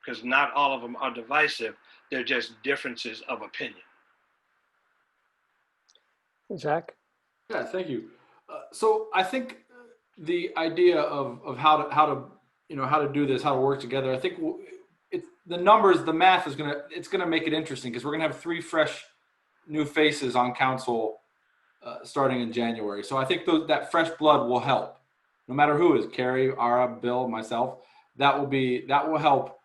D: Because not all of them are divisive, they're just differences of opinion.
B: Zach?
E: Yeah, thank you. So I think the idea of how to do this, how to work together, I think the numbers, the math is gonna make it interesting, because we're gonna have 3 fresh new faces on council starting in January. So I think that fresh blood will help, no matter who is Carrie, Ara, Bill, myself. That will help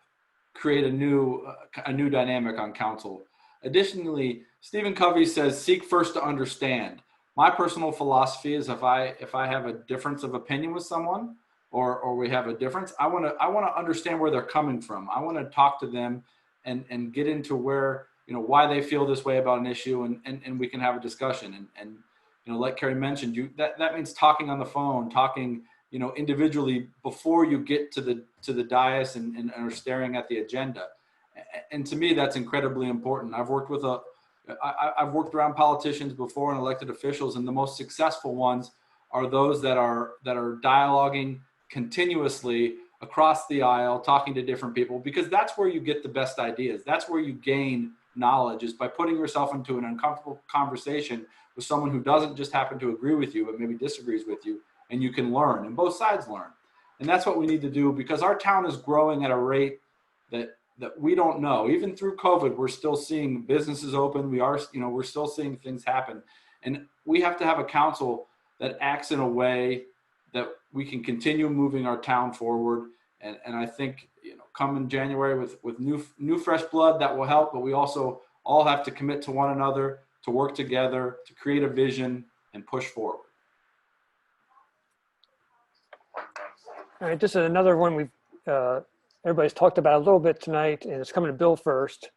E: create a new dynamic on council. Additionally, Stephen Covey says, seek first to understand. My personal philosophy is if I have a difference of opinion with someone, or we have a difference, I want to understand where they're coming from. I want to talk to them and get into where, why they feel this way about an issue, and we can have a discussion. And like Carrie mentioned, that means talking on the phone, talking individually before you get to the dais and are staring at the agenda. And to me, that's incredibly important. I've worked around politicians before and elected officials, and the most successful ones are those that are dialoguing continuously across the aisle, talking to different people, because that's where you get the best ideas. That's where you gain knowledge, is by putting yourself into an uncomfortable conversation with someone who doesn't just happen to agree with you, but maybe disagrees with you, and you can learn, and both sides learn. And that's what we need to do, because our town is growing at a rate that we don't know. Even through COVID, we're still seeing businesses open. We're still seeing things happen. And we have to have a council that acts in a way that we can continue moving our town forward. And I think, come in January with new fresh blood, that will help, but we also all have to commit to one another, to work together, to create a vision and push forward.
B: All right, this is another one everybody's talked about a little bit tonight, and it's coming to Bill first.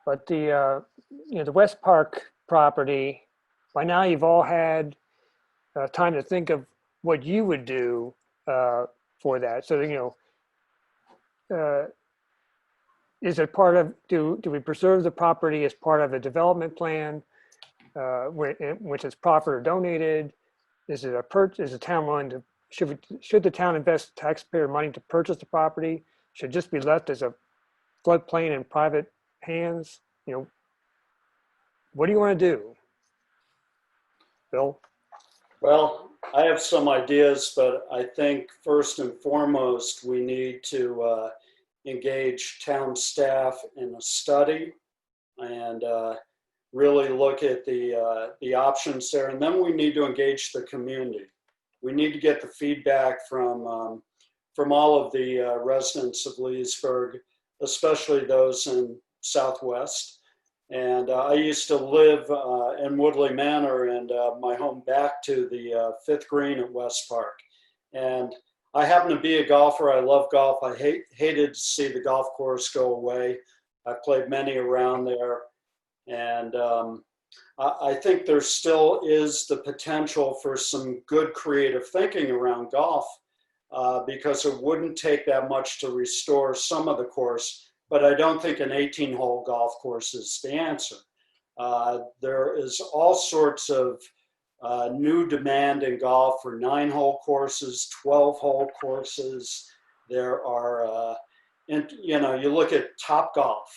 B: But the West Park property. By now, you've all had time to think of what you would do for that. So, is it part of, do we preserve the property as part of a development plan, which is profit or donated? Is it a purchase? Is the town willing to, should the town invest taxpayer money to purchase the property? Should it just be left as a floodplain in private hands? What do you want to do? Bill?
G: Well, I have some ideas, but I think first and foremost, we need to engage town staff in a study and really look at the options there. And then we need to engage the community. We need to get the feedback from all of the residents of Leesburg, especially those in Southwest. And I used to live in Woodley Manor, and my home back to the 5th green at West Park. And I happen to be a golfer. I love golf. I hated to see the golf course go away. I've played many around there. And I think there still is the potential for some good creative thinking around golf because it wouldn't take that much to restore some of the course. But I don't think an 18-hole golf course is the answer. There is all sorts of new demand in golf for 9-hole courses, 12-hole courses. There are, you look at Topgolf,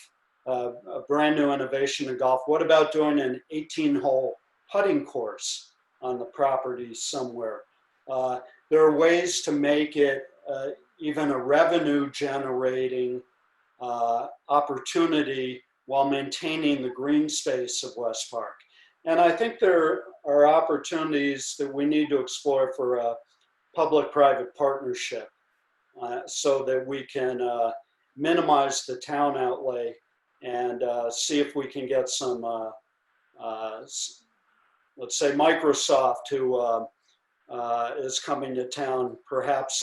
G: a brand new innovation in golf. What about doing an 18-hole putting course on the property somewhere? There are ways to make it even a revenue generating opportunity while maintaining the green space of West Park. And I think there are opportunities that we need to explore for a public-private partnership so that we can minimize the town outlay and see if we can get some, let's say Microsoft, who is coming to town. Perhaps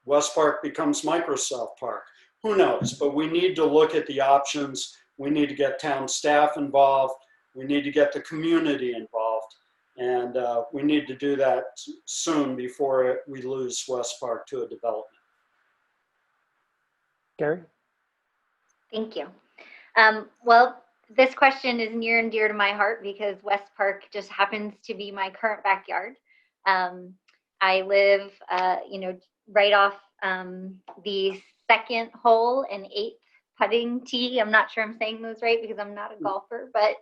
G: West Park becomes Microsoft Park. Who knows? But we need to look at the options. We need to get town staff involved. We need to get the community involved. And we need to do that soon before we lose West Park to a development.
B: Gary?
H: Thank you. Well, this question is near and dear to my heart because West Park just happens to be my current backyard. I live, right off the 2nd hole and 8th putting tee. I'm not sure I'm saying those right because I'm not a golfer, but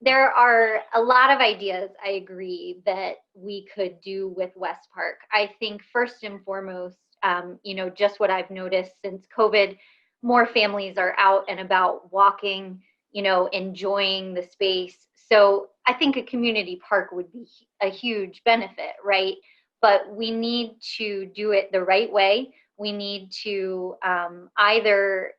H: there are a lot of ideas, I agree, that we could do with West Park. I think first and foremost, just what I've noticed since COVID, more families are out and about walking, enjoying the space. So I think a community park would be a huge benefit, right? But we need to do it the right way. We need to either,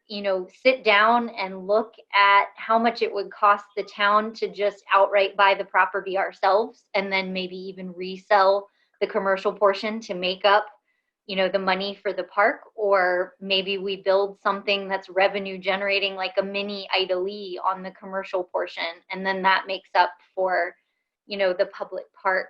H: sit down and look at how much it would cost the town to just outright buy the property ourselves and then maybe even resell the commercial portion to make up, the money for the park, or maybe we build something that's revenue generating like a mini Italy on the commercial portion, and then that makes up for, the public park.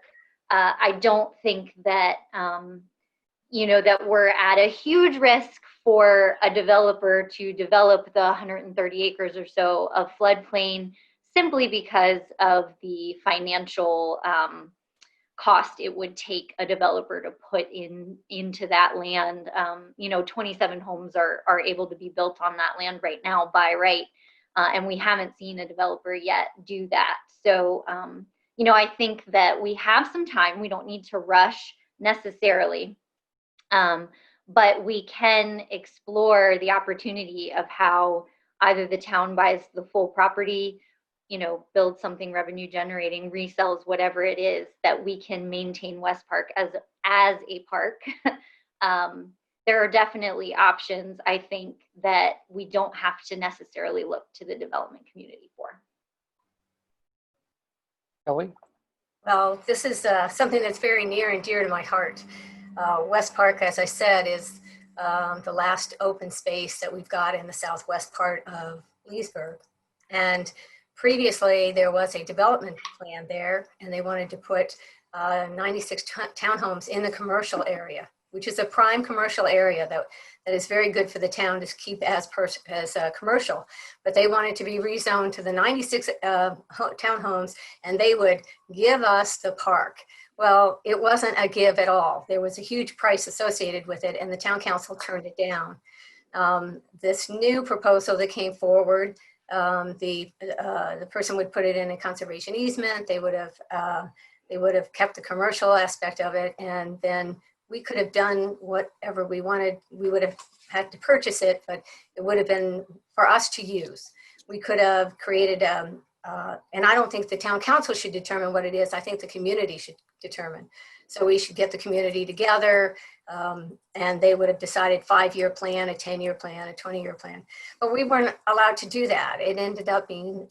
H: I don't think that, that we're at a huge risk for a developer to develop the 130 acres or so of floodplain simply because of the financial cost it would take a developer to put into that land. 27 homes are able to be built on that land right now by right, and we haven't seen a developer yet do that. So, I think that we have some time. We don't need to rush necessarily. But we can explore the opportunity of how either the town buys the full property, builds something revenue generating, resells, whatever it is, that we can maintain West Park as a park. There are definitely options, I think, that we don't have to necessarily look to the development community for.
B: Kelly?
C: Well, this is something that's very near and dear to my heart. West Park, as I said, is the last open space that we've got in the southwest part of Leesburg. And Previously, there was a development plan there, and they wanted to put 96 townhomes in the commercial area, which is a prime commercial area that is very good for the town to keep as commercial. But they wanted to be rezoned to the 96 townhomes, and they would give us the park. Well, it wasn't a give at all. There was a huge price associated with it, and the town council turned it down. This new proposal that came forward, the person would put it in a conservation easement. They would have kept the commercial aspect of it, and then we could have done whatever we wanted. We would have had to purchase it, but it would have been for us to use. We could have created, and I don't think the town council should determine what it is. I think the community should determine. So we should get the community together, and they would have decided 5-year plan, a 10-year plan, a 20-year plan. But we weren't allowed to do that. It ended up being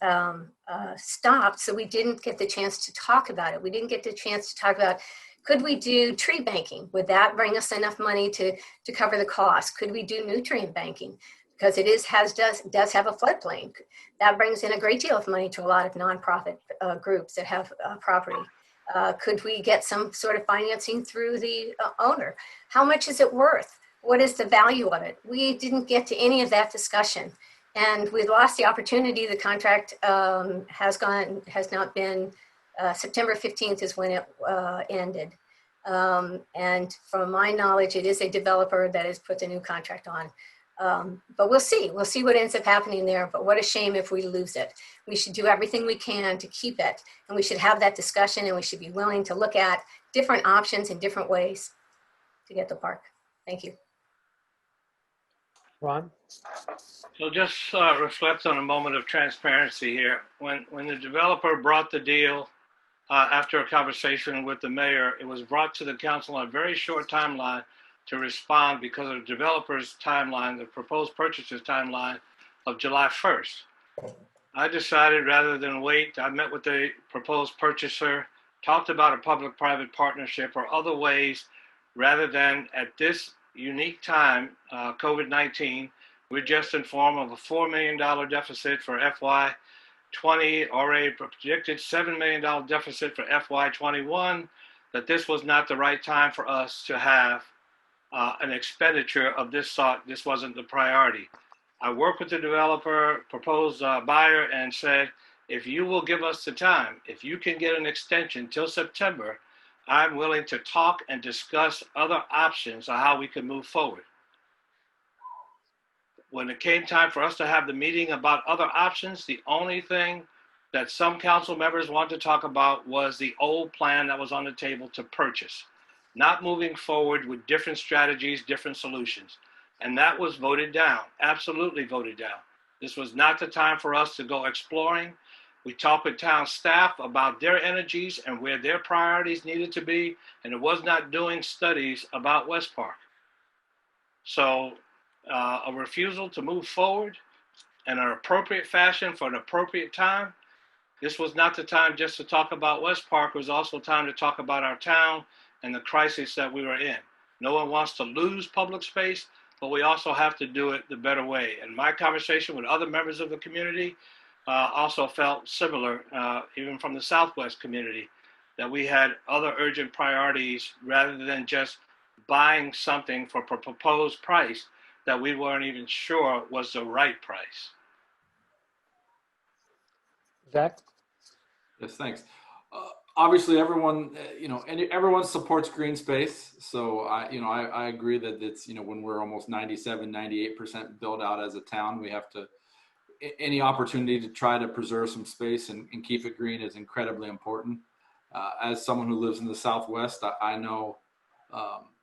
C: stopped, so we didn't get the chance to talk about it. We didn't get the chance to talk about, could we do tree banking? Would that bring us enough money to cover the cost? Could we do nutrient banking? Because it does have a floodplain. That brings in a great deal of money to a lot of nonprofit groups that have property. Could we get some sort of financing through the owner? How much is it worth? What is the value of it? We didn't get to any of that discussion, and we lost the opportunity. The contract has not been, September 15th is when it ended. And from my knowledge, it is a developer that has put the new contract on. But we'll see what ends up happening there. But what a shame if we lose it. We should do everything we can to keep it, and we should have that discussion, and we should be willing to look at different options in different ways to get the park. Thank you.
B: Ron?
D: So just reflect on a moment of transparency here. When the developer brought the deal after a conversation with the mayor, it was brought to the council on a very short timeline to respond because of the developer's timeline, the proposed purchaser's timeline of July 1st. I decided rather than wait, I met with the proposed purchaser, talked about a public-private partnership or other ways rather than at this unique time, COVID-19, we're just informed of a $4 million deficit for FY20, already projected $7 million deficit for FY21, that this was not the right time for us to have an expenditure of this sort. This wasn't the priority. I worked with the developer, proposed buyer, and said, if you will give us the time, if you can get an extension till September, I'm willing to talk and discuss other options on how we can move forward. When it came time for us to have the meeting about other options, the only thing that some council members wanted to talk about was the old plan that was on the table to purchase, not moving forward with different strategies, different solutions. And that was voted down, absolutely voted down. This was not the time for us to go exploring. We talked with town staff about their energies and where their priorities needed to be, and it was not doing studies about West Park. So a refusal to move forward in an appropriate fashion for an appropriate time. This was not the time just to talk about West Park. It was also time to talk about our town and the crisis that we were in. No one wants to lose public space, but we also have to do it the better way. And my conversation with other members of the community also felt similar, even from the Southwest community, that we had other urgent priorities rather than just buying something for a proposed price that we weren't even sure was the right price.
B: Zach?
E: Yes, thanks. Obviously, everyone, everyone supports green space. So I agree that it's, when we're almost 97, 98% built out as a town, we have to, any opportunity to try to preserve some space and keep it green is incredibly important. As someone who lives in the Southwest, I know,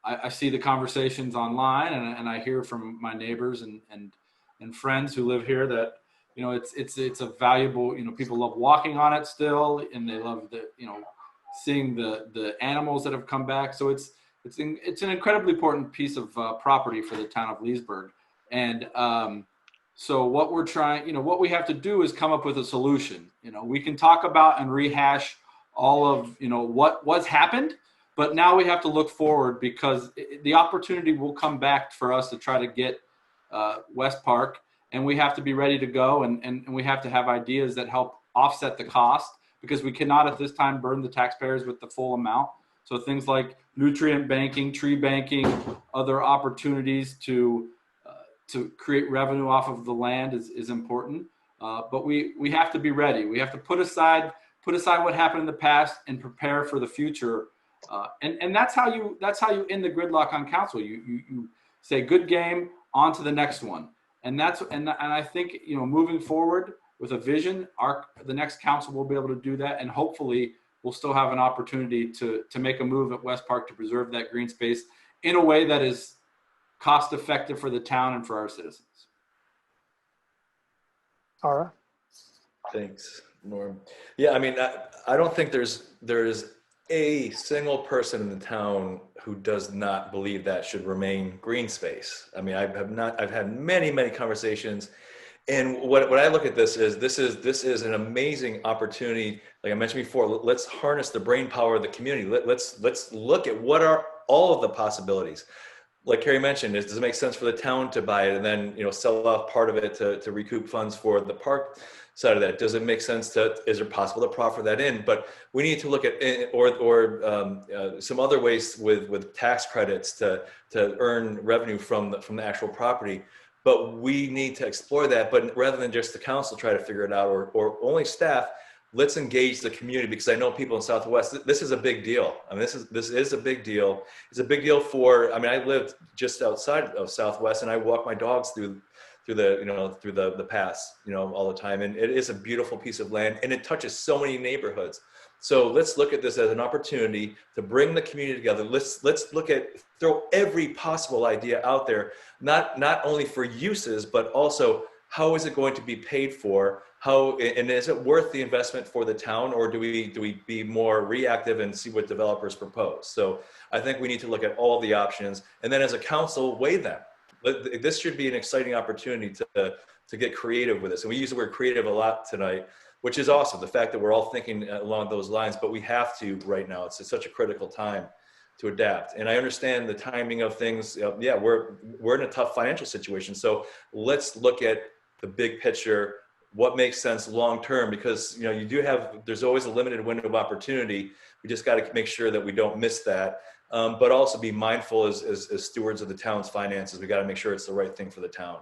E: I see the conversations online, and I hear from my neighbors and friends who live here that, it's a valuable, people love walking on it still, and they love seeing the animals that have come back. So it's an incredibly important piece of property for the town of Leesburg. And so what we're trying, what we have to do is come up with a solution. We can talk about and rehash all of, what's happened, but now we have to look forward, because the opportunity will come back for us to try to get West Park. And we have to be ready to go, and we have to have ideas that help offset the cost, because we cannot at this time burden the taxpayers with the full amount. So things like nutrient banking, tree banking, other opportunities to create revenue off of the land is important. But we have to be ready. We have to put aside what happened in the past and prepare for the future. And that's how you end the gridlock on council. You say good game, on to the next one. And I think, moving forward with a vision, the next council will be able to do that, and hopefully we'll still have an opportunity to make a move at West Park to preserve that green space in a way that is cost effective for the town and for our citizens.
B: Ara?
F: Thanks, Norm. Yeah, I mean, I don't think there's a single person in the town who does not believe that should remain green space. I mean, I've had many conversations, and what I look at this is an amazing opportunity. Like I mentioned before, let's harness the brain power of the community. Let's look at what are all of the possibilities. Like Carrie mentioned, does it make sense for the town to buy it and then sell off part of it to recoup funds for the park side of that? Does it make sense is it possible to proffer that in? But we need to look at some other ways with tax credits to earn revenue from the actual property. But we need to explore that. But rather than just the council try to figure it out or only staff, let's engage the community, because I know people in Southwest, this is a big deal. I mean, this is a big deal. It's a big deal for, I lived just outside of Southwest, and I walk my dogs through the pass, all the time. And it is a beautiful piece of land, and it touches so many neighborhoods. So let's look at this as an opportunity to bring the community together. Let's throw every possible idea out there, not only for uses, but also how is it going to be paid for? And is it worth the investment for the town, or do we be more reactive and see what developers propose? So I think we need to look at all the options, and then as a council, weigh them. This should be an exciting opportunity to get creative with this. And we use the word creative a lot tonight, which is awesome. The fact that we're all thinking along those lines, but we have to right now. It's such a critical time to adapt. And I understand the timing of things. Yeah, we're in a tough financial situation. So let's look at the big picture, what makes sense long-term, because there's always a limited window of opportunity. We just got to make sure that we don't miss that, but also be mindful as stewards of the town's finances. We got to make sure it's the right thing for the town.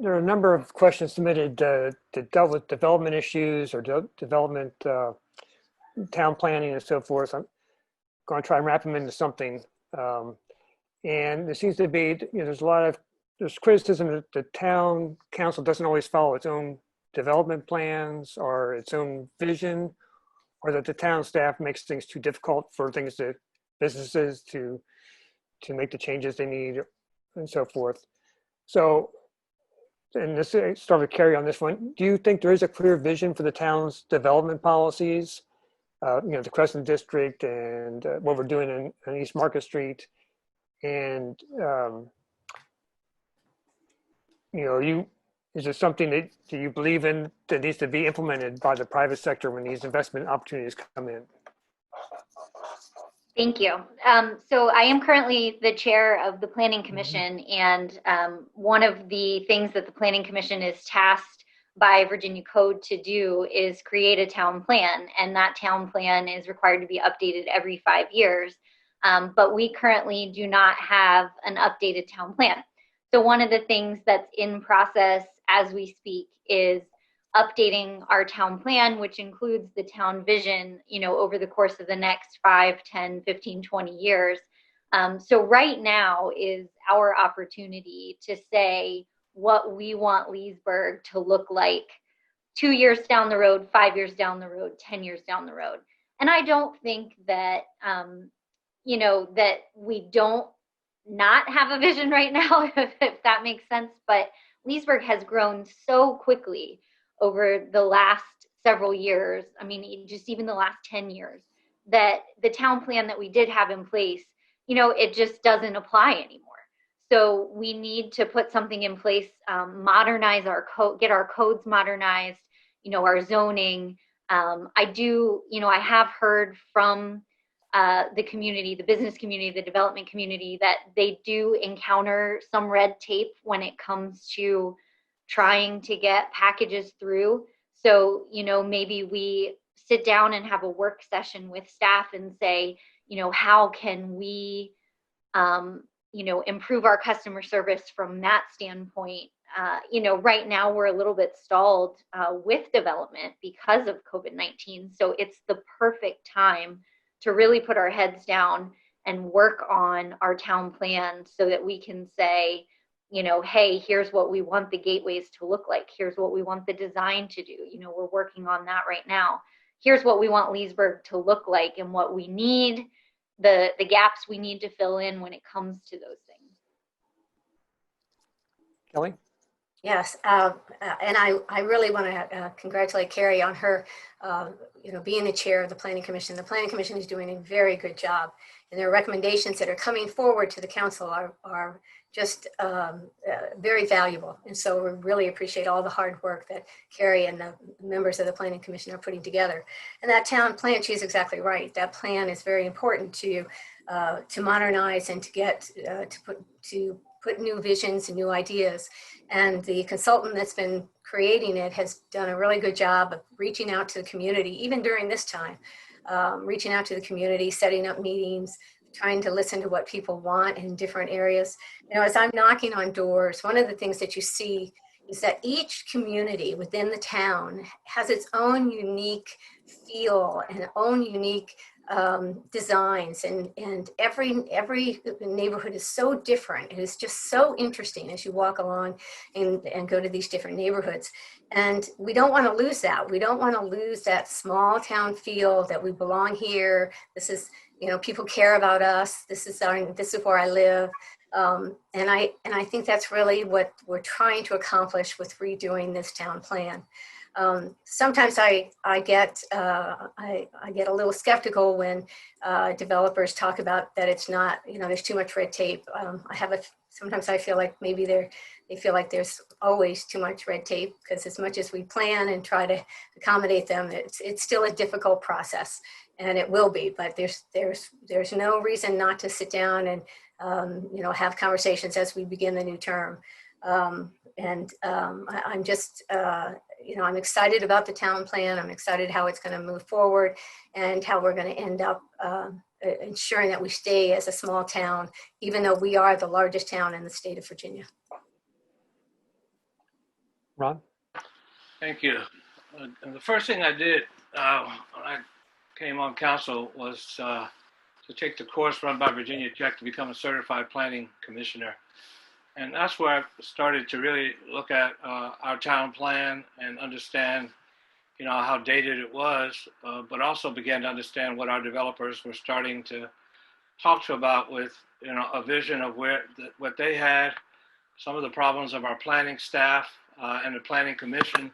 B: There are a number of questions submitted that dealt with development issues or development, town planning and so forth. I'm going to try and wrap them into something. And there seems to be, there's criticism that the town council doesn't always follow its own development plans or its own vision, or that the town staff makes things too difficult for businesses to make the changes they need and so forth. So, and this start with Carrie on this one. Do you think there is a clear vision for the town's development policies? The Crescent District and what we're doing in East Market Street, and is it something that do you believe in that needs to be implemented by the private sector when these investment opportunities come in?
H: Thank you. So I am currently the chair of the Planning Commission, and one of the things that the Planning Commission is tasked by Virginia Code to do is create a town plan, and that town plan is required to be updated every 5 years. But we currently do not have an updated town plan. So one of the things that's in process as we speak is updating our town plan, which includes the town vision, over the course of the next 5, 10, 15, 20 years. So right now is our opportunity to say what we want Leesburg to look like 2 years down the road, 5 years down the road, 10 years down the road. And I don't think that, that we don't not have a vision right now, if that makes sense. But Leesburg has grown so quickly over the last several years. I mean, just even the last 10 years, that the town plan that we did have in place, it just doesn't apply anymore. So we need to put something in place, modernize our code, get our codes modernized, our zoning. I have heard from the community, the business community, the development community, that they do encounter some red tape when it comes to trying to get packages through. So, maybe we sit down and have a work session with staff and say, how can we, improve our customer service from that standpoint? Right now we're a little bit stalled with development because of COVID-19. So it's the perfect time to really put our heads down and work on our town plan so that we can say, hey, here's what we want the gateways to look like. Here's what we want the design to do. We're working on that right now. Here's what we want Leesburg to look like and what we need, the gaps we need to fill in when it comes to those things.
B: Kelly?
C: Yes, and I really want to congratulate Carrie on her, being the chair of the Planning Commission. The Planning Commission is doing a very good job, and their recommendations that are coming forward to the council are just very valuable. And so we really appreciate all the hard work that Carrie and the members of the Planning Commission are putting together. And that town plan, she's exactly right. That plan is very important to modernize and to get to put new visions and new ideas. And the consultant that's been creating it has done a really good job of reaching out to the community, even during this time, reaching out to the community, setting up meetings, trying to listen to what people want in different areas. As I'm knocking on doors, one of the things that you see is that each community within the town has its own unique feel and own unique designs, and every neighborhood is so different. It is just so interesting as you walk along and go to these different neighborhoods. And we don't want to lose that. We don't want to lose that small town feel that we belong here. This is, people care about us. This is where I live. And I think that's really what we're trying to accomplish with redoing this town plan. Sometimes I get a little skeptical when developers talk about that it's not, there's too much red tape. Sometimes I feel like maybe they feel like there's always too much red tape, because as much as we plan and try to accommodate them, it's still a difficult process, and it will be. But there's no reason not to sit down and have conversations as we begin the new term. I'm just, I'm excited about the town plan. I'm excited how it's going to move forward and how we're going to end up ensuring that we stay as a small town, even though we are the largest town in the state of Virginia.
B: Ron?
D: Thank you. And the first thing I did when I came on council was to take the course run by Virginia Tech to become a certified planning commissioner. And that's where I started to really look at our town plan and understand, how dated it was, but also began to understand what our developers were starting to talk to about with, a vision of what they had, some of the problems of our planning staff and the planning commission.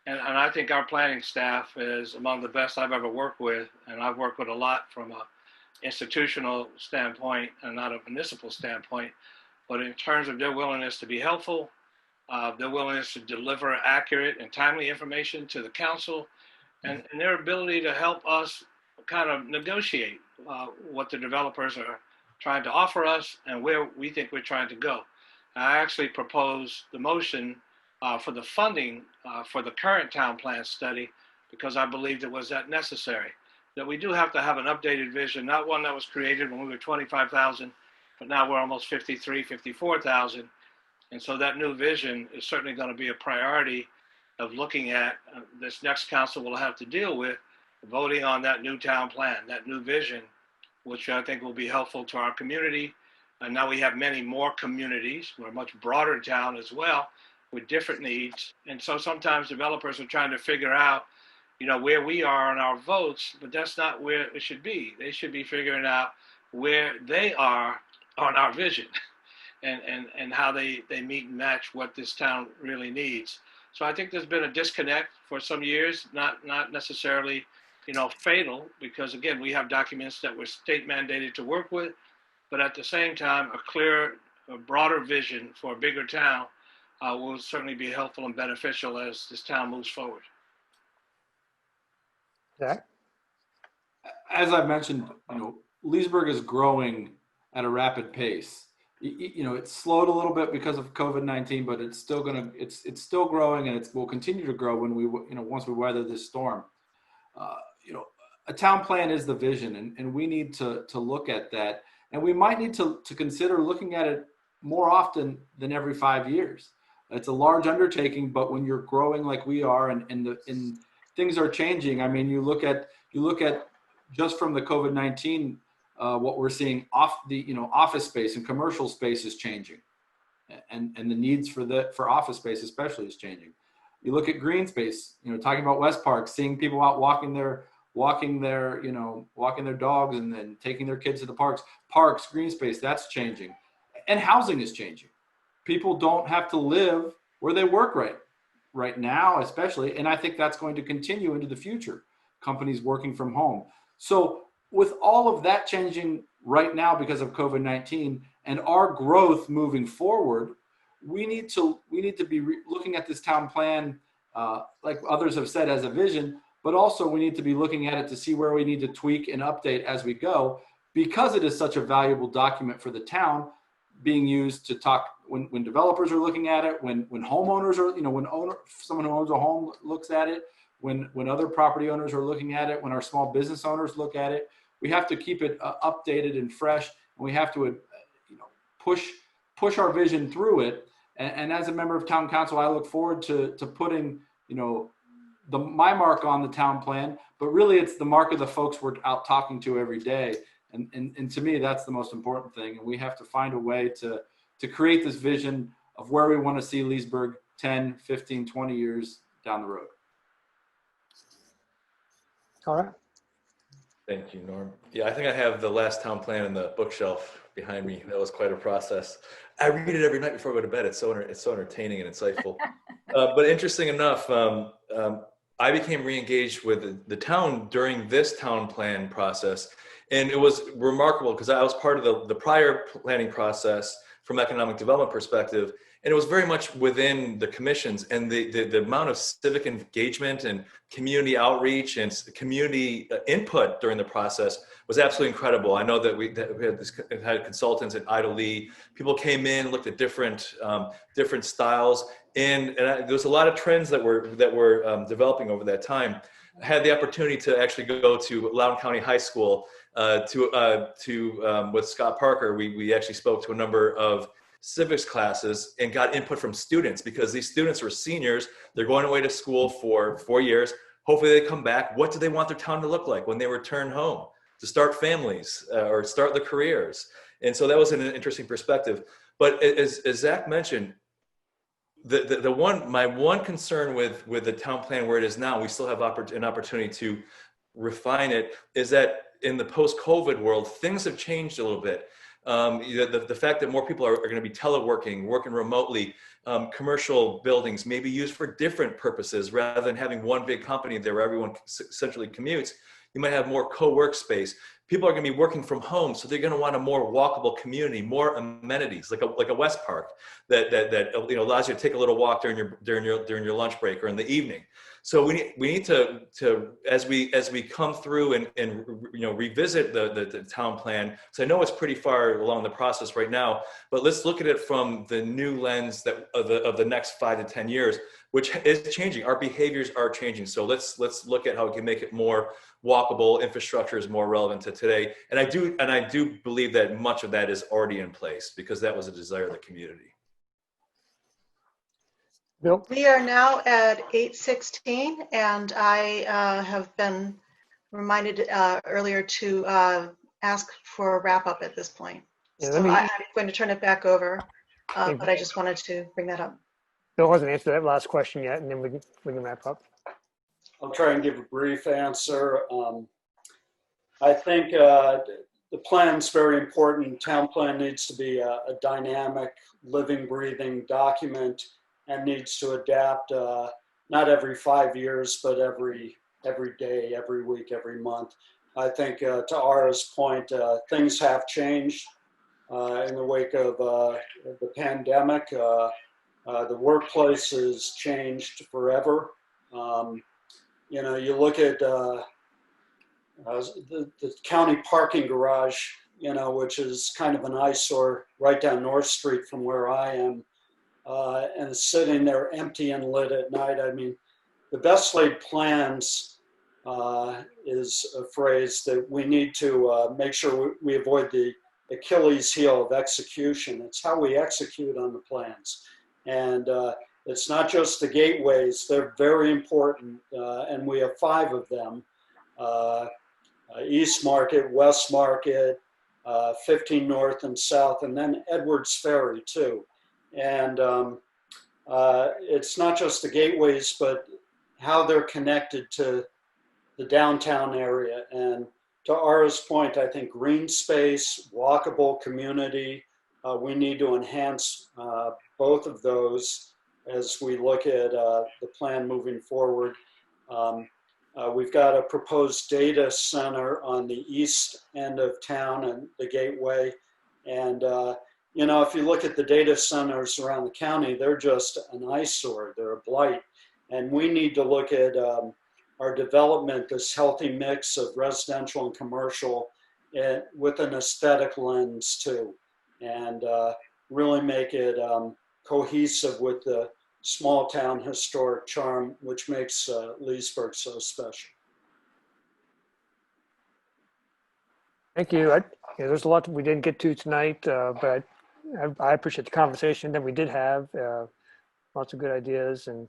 D: And I think our planning staff is among the best I've ever worked with. And I've worked with a lot from an institutional standpoint and not a municipal standpoint. But in terms of their willingness to be helpful, their willingness to deliver accurate and timely information to the council, and their ability to help us kind of negotiate what the developers are trying to offer us and where we think we're trying to go. I actually proposed the motion for the funding for the current town plan study because I believed it was that necessary. That we do have to have an updated vision, not one that was created when we were 25,000, but now we're almost 53, 54,000. And so that new vision is certainly going to be a priority of looking at. This next council will have to deal with voting on that new town plan, that new vision, which I think will be helpful to our community. And now we have many more communities. We're a much broader town as well with different needs. And so sometimes developers are trying to figure out, where we are on our votes, but that's not where it should be. They should be figuring out where they are on our vision and how they meet and match what this town really needs. So I think there's been a disconnect for some years, not necessarily, fatal, because again, we have documents that we're state mandated to work with, but at the same time, a clearer, a broader vision for a bigger town will certainly be helpful and beneficial as this town moves forward.
B: Zach?
E: As I've mentioned, Leesburg is growing at a rapid pace. you know, it's slowed a little bit because of COVID-19, but it's still it's still growing, and it will continue to grow when we, you know, once we weather this storm. You know, a town plan is the vision, and we need to look at that, and we might need to consider looking at it more often than every 5 years. It's a large undertaking, but when you're growing like we are, and things are changing. I mean, you look at just from the COVID-19, what we're seeing office space and commercial space is changing, and the needs for office space especially is changing. You look at green space, you know, talking about West Park, seeing people out walking their dogs and then taking their kids to the parks, green space, that's changing. And housing is changing. People don't have to live where they work right now, especially. And I think that's going to continue into the future, companies working from home. So with all of that changing right now because of COVID-19 and our growth moving forward, we need to be looking at this town plan, like others have said, as a vision, but also we need to be looking at it to see where we need to tweak and update as we go, because it is such a valuable document for the town, being used to talk when developers are looking at it, when homeowners are, you know, someone who owns a home looks at it, when other property owners are looking at it, when our small business owners look at it. We have to keep it updated and fresh, and we have to, you know, push our vision through it. And as a member of town council, I look forward to putting, you know, my mark on the town plan, but really it's the mark of the folks we're out talking to every day. And to me, that's the most important thing. And we have to find a way to create this vision of where we want to see Leesburg 10, 15, 20 years down the road.
B: All right.
F: Thank you, Norm. Yeah, I think I have the last town plan in the bookshelf behind me. That was quite a process. I read it every night before I go to bed. It's so entertaining and insightful. But interesting enough, I became re-engaged with the town during this town plan process. And it was remarkable because I was part of the prior planning process from economic development perspective. And it was very much within the commissions, and the amount of civic engagement and community outreach and community input during the process was absolutely incredible. I know that we had consultants at Ida Lee. People came in, looked at different styles, and there was a lot of trends that were developing over that time. I had the opportunity to actually go to Loudoun County High School with Scott Parker. We actually spoke to a number of civics classes and got input from students, because these students were seniors. They're going away to school for 4 years. Hopefully they come back. What do they want their town to look like when they return home to start families or start their careers? And so that was an interesting perspective. But as Zach mentioned, my one concern with the town plan where it is now, we still have an opportunity to refine it, is that in the post-COVID world, things have changed a little bit. The fact that more people are going to be teleworking, working remotely, commercial buildings may be used for different purposes rather than having one big company there where everyone centrally commutes. You might have more co-work space. People are going to be working from home, so they're going to want a more walkable community, more amenities, like a West Park that you know, allows you to take a little walk during your lunch break or in the evening. So we need to as we come through and you know, revisit the town plan. So I know it's pretty far along the process right now, but let's look at it from the new lens of the next 5 to 10 years, which is changing. Our behaviors are changing. So let's look at how we can make it more walkable. Infrastructure is more relevant to today, and I do believe that much of that is already in place because that was a desire of the community.
B: Bill?
A: We are now at 8:16, and I have been reminded earlier to ask for a wrap up at this point.
B: Yeah,
A: So I'm going to turn it back over, but I just wanted to bring that up.
B: Bill hasn't answered that last question yet, and then we can wrap up.
G: I'll try and give a brief answer. I think the plan's very important. Town plan needs to be a dynamic, living, breathing document, and needs to adapt not every 5 years, but every day, every week, every month. I think to Ara's point, things have changed in the wake of the pandemic. The workplace has changed forever. You know, you look at the county parking garage which is kind of an eyesore right down North Street from where I am, and it's sitting there empty and lit at night. I mean, the best laid plans is a phrase that we need to make sure we avoid the Achilles heel of execution. It's how we execute on the plans. And it's not just the gateways, they're very important. And we have 5 of them. East Market, West Market, 15 North and South, and then Edwards Ferry too. And it's not just the gateways, but how they're connected to the downtown area. And to Ara's point, I think green space, walkable community, we need to enhance both of those as we look at the plan moving forward. We've got a proposed data center on the east end of town and the gateway. And, if you look at the data centers around the county, they're just an eyesore, they're a blight. And we need to look at our development, this healthy mix of residential and commercial with an aesthetic lens too. And really make it cohesive with the small town historic charm, which makes Leesburg so special.
B: Thank you. There's a lot that we didn't get to tonight, but I appreciate the conversation that we did have. Lots of good ideas, and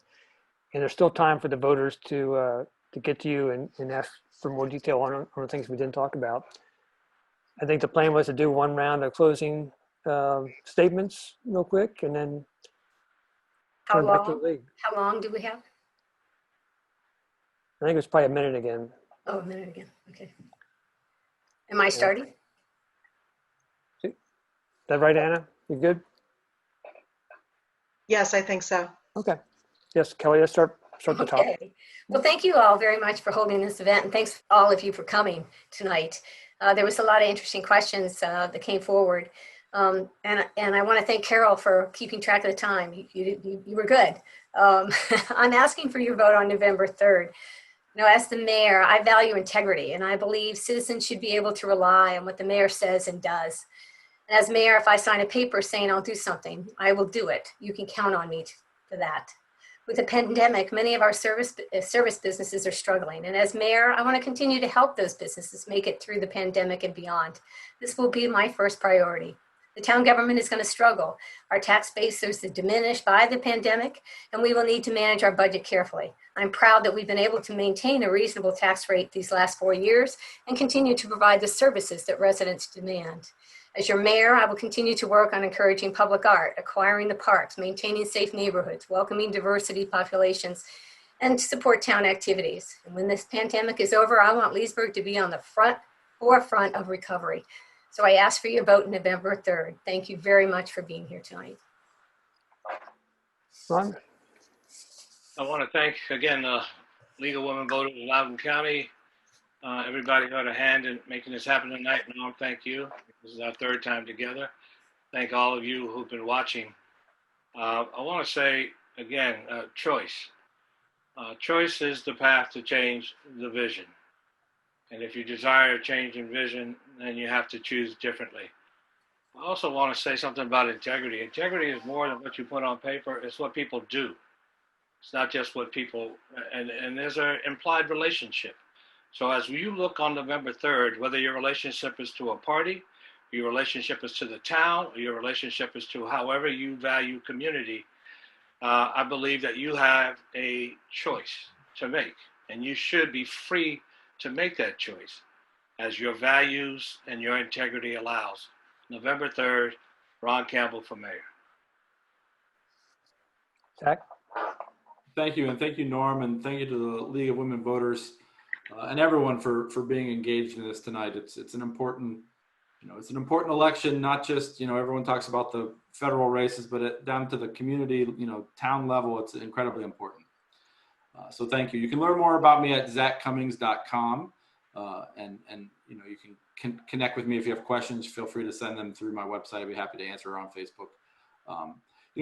B: there's still time for the voters to get to you and ask for more detail on the things we didn't talk about. I think the plan was to do one round of closing statements real quick, and then
C: How
B: turn back to the
C: long?
B: league.
C: How long do we have?
B: I think it was probably a minute again.
C: Oh, a minute again. Okay. Am I starting?
B: Is that right, Anna? You good?
A: Yes, I think so.
B: Okay. Yes, Kelly, let's start the top.
C: Okay. Well, thank you all very much for holding this event, and thanks all of you for coming tonight. There was a lot of interesting questions that came forward. And I want to thank Carol for keeping track of the time. You were good. I'm asking for your vote on November 3rd. As the mayor, I value integrity, and I believe citizens should be able to rely on what the mayor says and does. And as mayor, if I sign a paper saying I'll do something, I will do it. You can count on me for that. With the pandemic, many of our service businesses are struggling. And as mayor, I want to continue to help those businesses make it through the pandemic and beyond. This will be my first priority. The town government is going to struggle. Our tax base is diminished by the pandemic, and we will need to manage our budget carefully. I'm proud that we've been able to maintain a reasonable tax rate these last 4 years and continue to provide the services that residents demand. As your mayor, I will continue to work on encouraging public art, acquiring the parks, maintaining safe neighborhoods, welcoming diversity populations, and to support town activities. And when this pandemic is over, I want Leesburg to be on the forefront of recovery. So I ask for your vote November 3rd. Thank you very much for being here tonight.
B: Ron?
D: I want to thank again the League of Women Voters in Loudoun County. Everybody who had a hand in making this happen tonight. Norm, thank you. This is our 3rd time together. Thank all of you who've been watching. I want to say again, choice. Choice is the path to change the vision. And if you desire a change in vision, then you have to choose differently. I also want to say something about integrity. Integrity is more than what you put on paper. It's what people do. It's not just what people, and there's an implied relationship. So as you look on November 3rd, whether your relationship is to a party, your relationship is to the town, or your relationship is to however you value community, I believe that you have a choice to make, and you should be free to make that choice as your values and your integrity allows. November 3rd, Ron Campbell for mayor.
B: Zach?
E: Thank you, and thank you, Norm, and thank you to the League of Women Voters and everyone for being engaged in this tonight. It's an important, it's an important election. Not just everyone talks about the federal races, but down to the community, town level. It's incredibly important. So thank you. You can learn more about me at zachcummings.com, and you can connect with me if you have questions. Feel free to send them through my website. I'd be happy to answer on Facebook.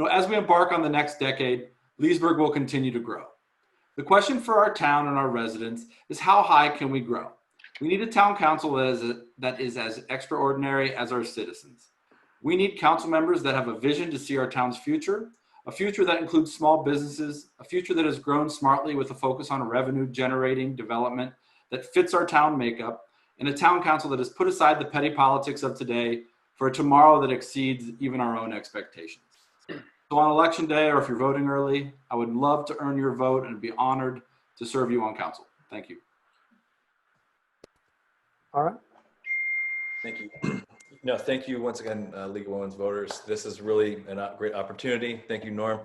E: As we embark on the next decade, Leesburg will continue to grow. The question for our town and our residents is, how high can we grow? We need a town council that is as extraordinary as our citizens. We need council members that have a vision to see our town's future, a future that includes small businesses, a future that has grown smartly with a focus on revenue generating development that fits our town makeup, and a town council that has put aside the petty politics of today for a tomorrow that exceeds even our own expectations. So on election day, or if you're voting early, I would love to earn your vote and be honored to serve you on council. Thank you.
B: All right.
F: Thank you. No, thank you once again, League of Women's Voters. This is really a great opportunity. Thank you, Norm.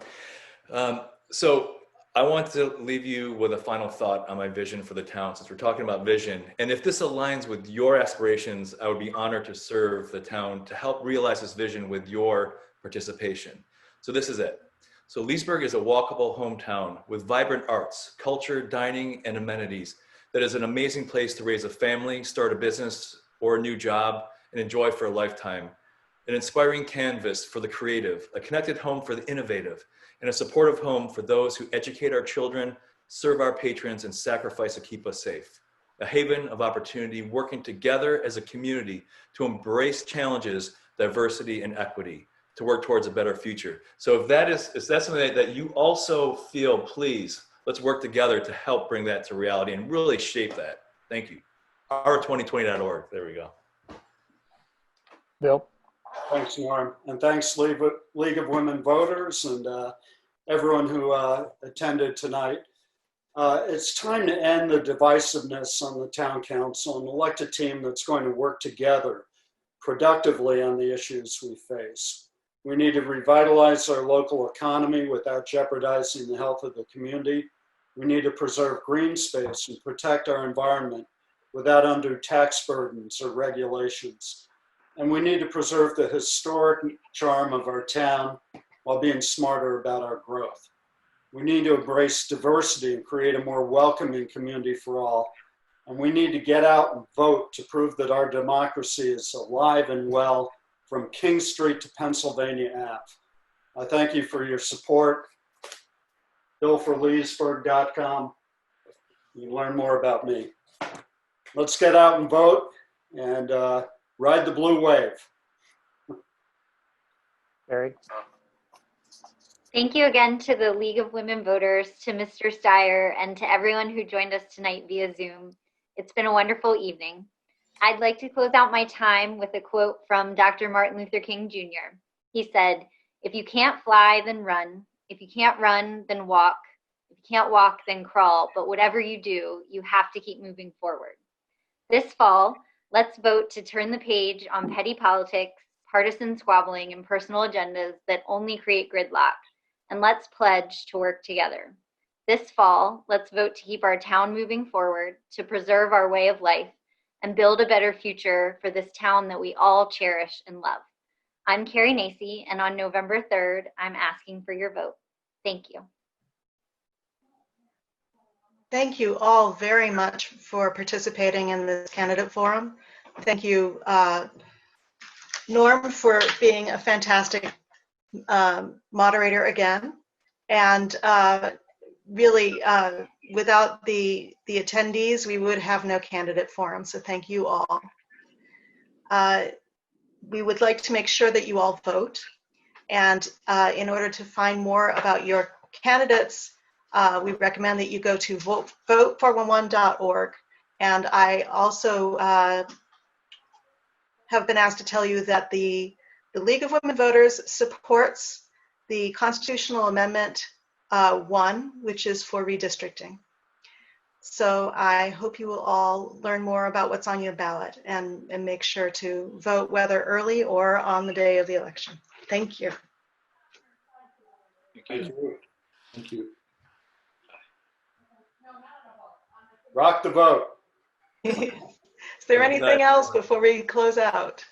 F: So I want to leave you with a final thought on my vision for the town, since we're talking about vision. And if this aligns with your aspirations, I would be honored to serve the town to help realize this vision with your participation. So this is it. So Leesburg is a walkable hometown with vibrant arts, culture, dining, and amenities that is an amazing place to raise a family, start a business or a new job, and enjoy for a lifetime. An inspiring canvas for the creative, a connected home for the innovative, and a supportive home for those who educate our children, serve our patrons, and sacrifice to keep us safe. A haven of opportunity, working together as a community to embrace challenges, diversity, and equity, to work towards a better future. So if that's something that you also feel, please, let's work together to help bring that to reality and really shape that. Thank you. Our2020.org. There we go.
B: Bill.
G: Thanks, Norm. And thanks, League of Women Voters and everyone who attended tonight. It's time to end the divisiveness on the town council and elect a team that's going to work together productively on the issues we face. We need to revitalize our local economy without jeopardizing the health of the community. We need to preserve green space and protect our environment without undue tax burdens or regulations. And we need to preserve the historic charm of our town while being smarter about our growth. We need to embrace diversity and create a more welcoming community for all. And we need to get out and vote to prove that our democracy is alive and well from King Street to Pennsylvania Ave. I thank you for your support. BillForLeesburg.com. You can learn more about me. Let's get out and vote and ride the blue wave.
B: Barry.
H: Thank you again to the League of Women Voters, to Mr. Steyer, and to everyone who joined us tonight via Zoom. It's been a wonderful evening. I'd like to close out my time with a quote from Dr. Martin Luther King Jr. He said, "If you can't fly, then run. If you can't run, then walk. If you can't walk, then crawl. But whatever you do, you have to keep moving forward." This fall, let's vote to turn the page on petty politics, partisan squabbling, and personal agendas that only create gridlock. And let's pledge to work together. This fall, let's vote to keep our town moving forward, to preserve our way of life, and build a better future for this town that we all cherish and love. I'm Carrie Nacy, and on November 3rd, I'm asking for your vote. Thank you.
A: Thank you all very much for participating in this candidate forum. Thank you, Norm, for being a fantastic moderator again. And really, without the attendees, we would have no candidate forum. So thank you all. We would like to make sure that you all vote. And in order to find more about your candidates, we recommend that you go to vote411.org. And I also have been asked to tell you that the League of Women Voters supports the Constitutional Amendment 1, which is for redistricting. So I hope you will all learn more about what's on your ballot and make sure to vote whether early or on the day of the election. Thank you.
G: Thank you. Thank you. Rock the vote.
A: Is there anything else before we close out?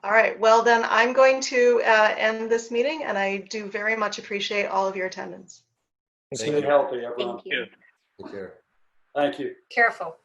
A: All right, well then I'm going to end this meeting, and I do very much appreciate all of your attendance.
G: Stay healthy, everyone.
H: Thank you.
F: Take care.
G: Thank you.
C: Careful.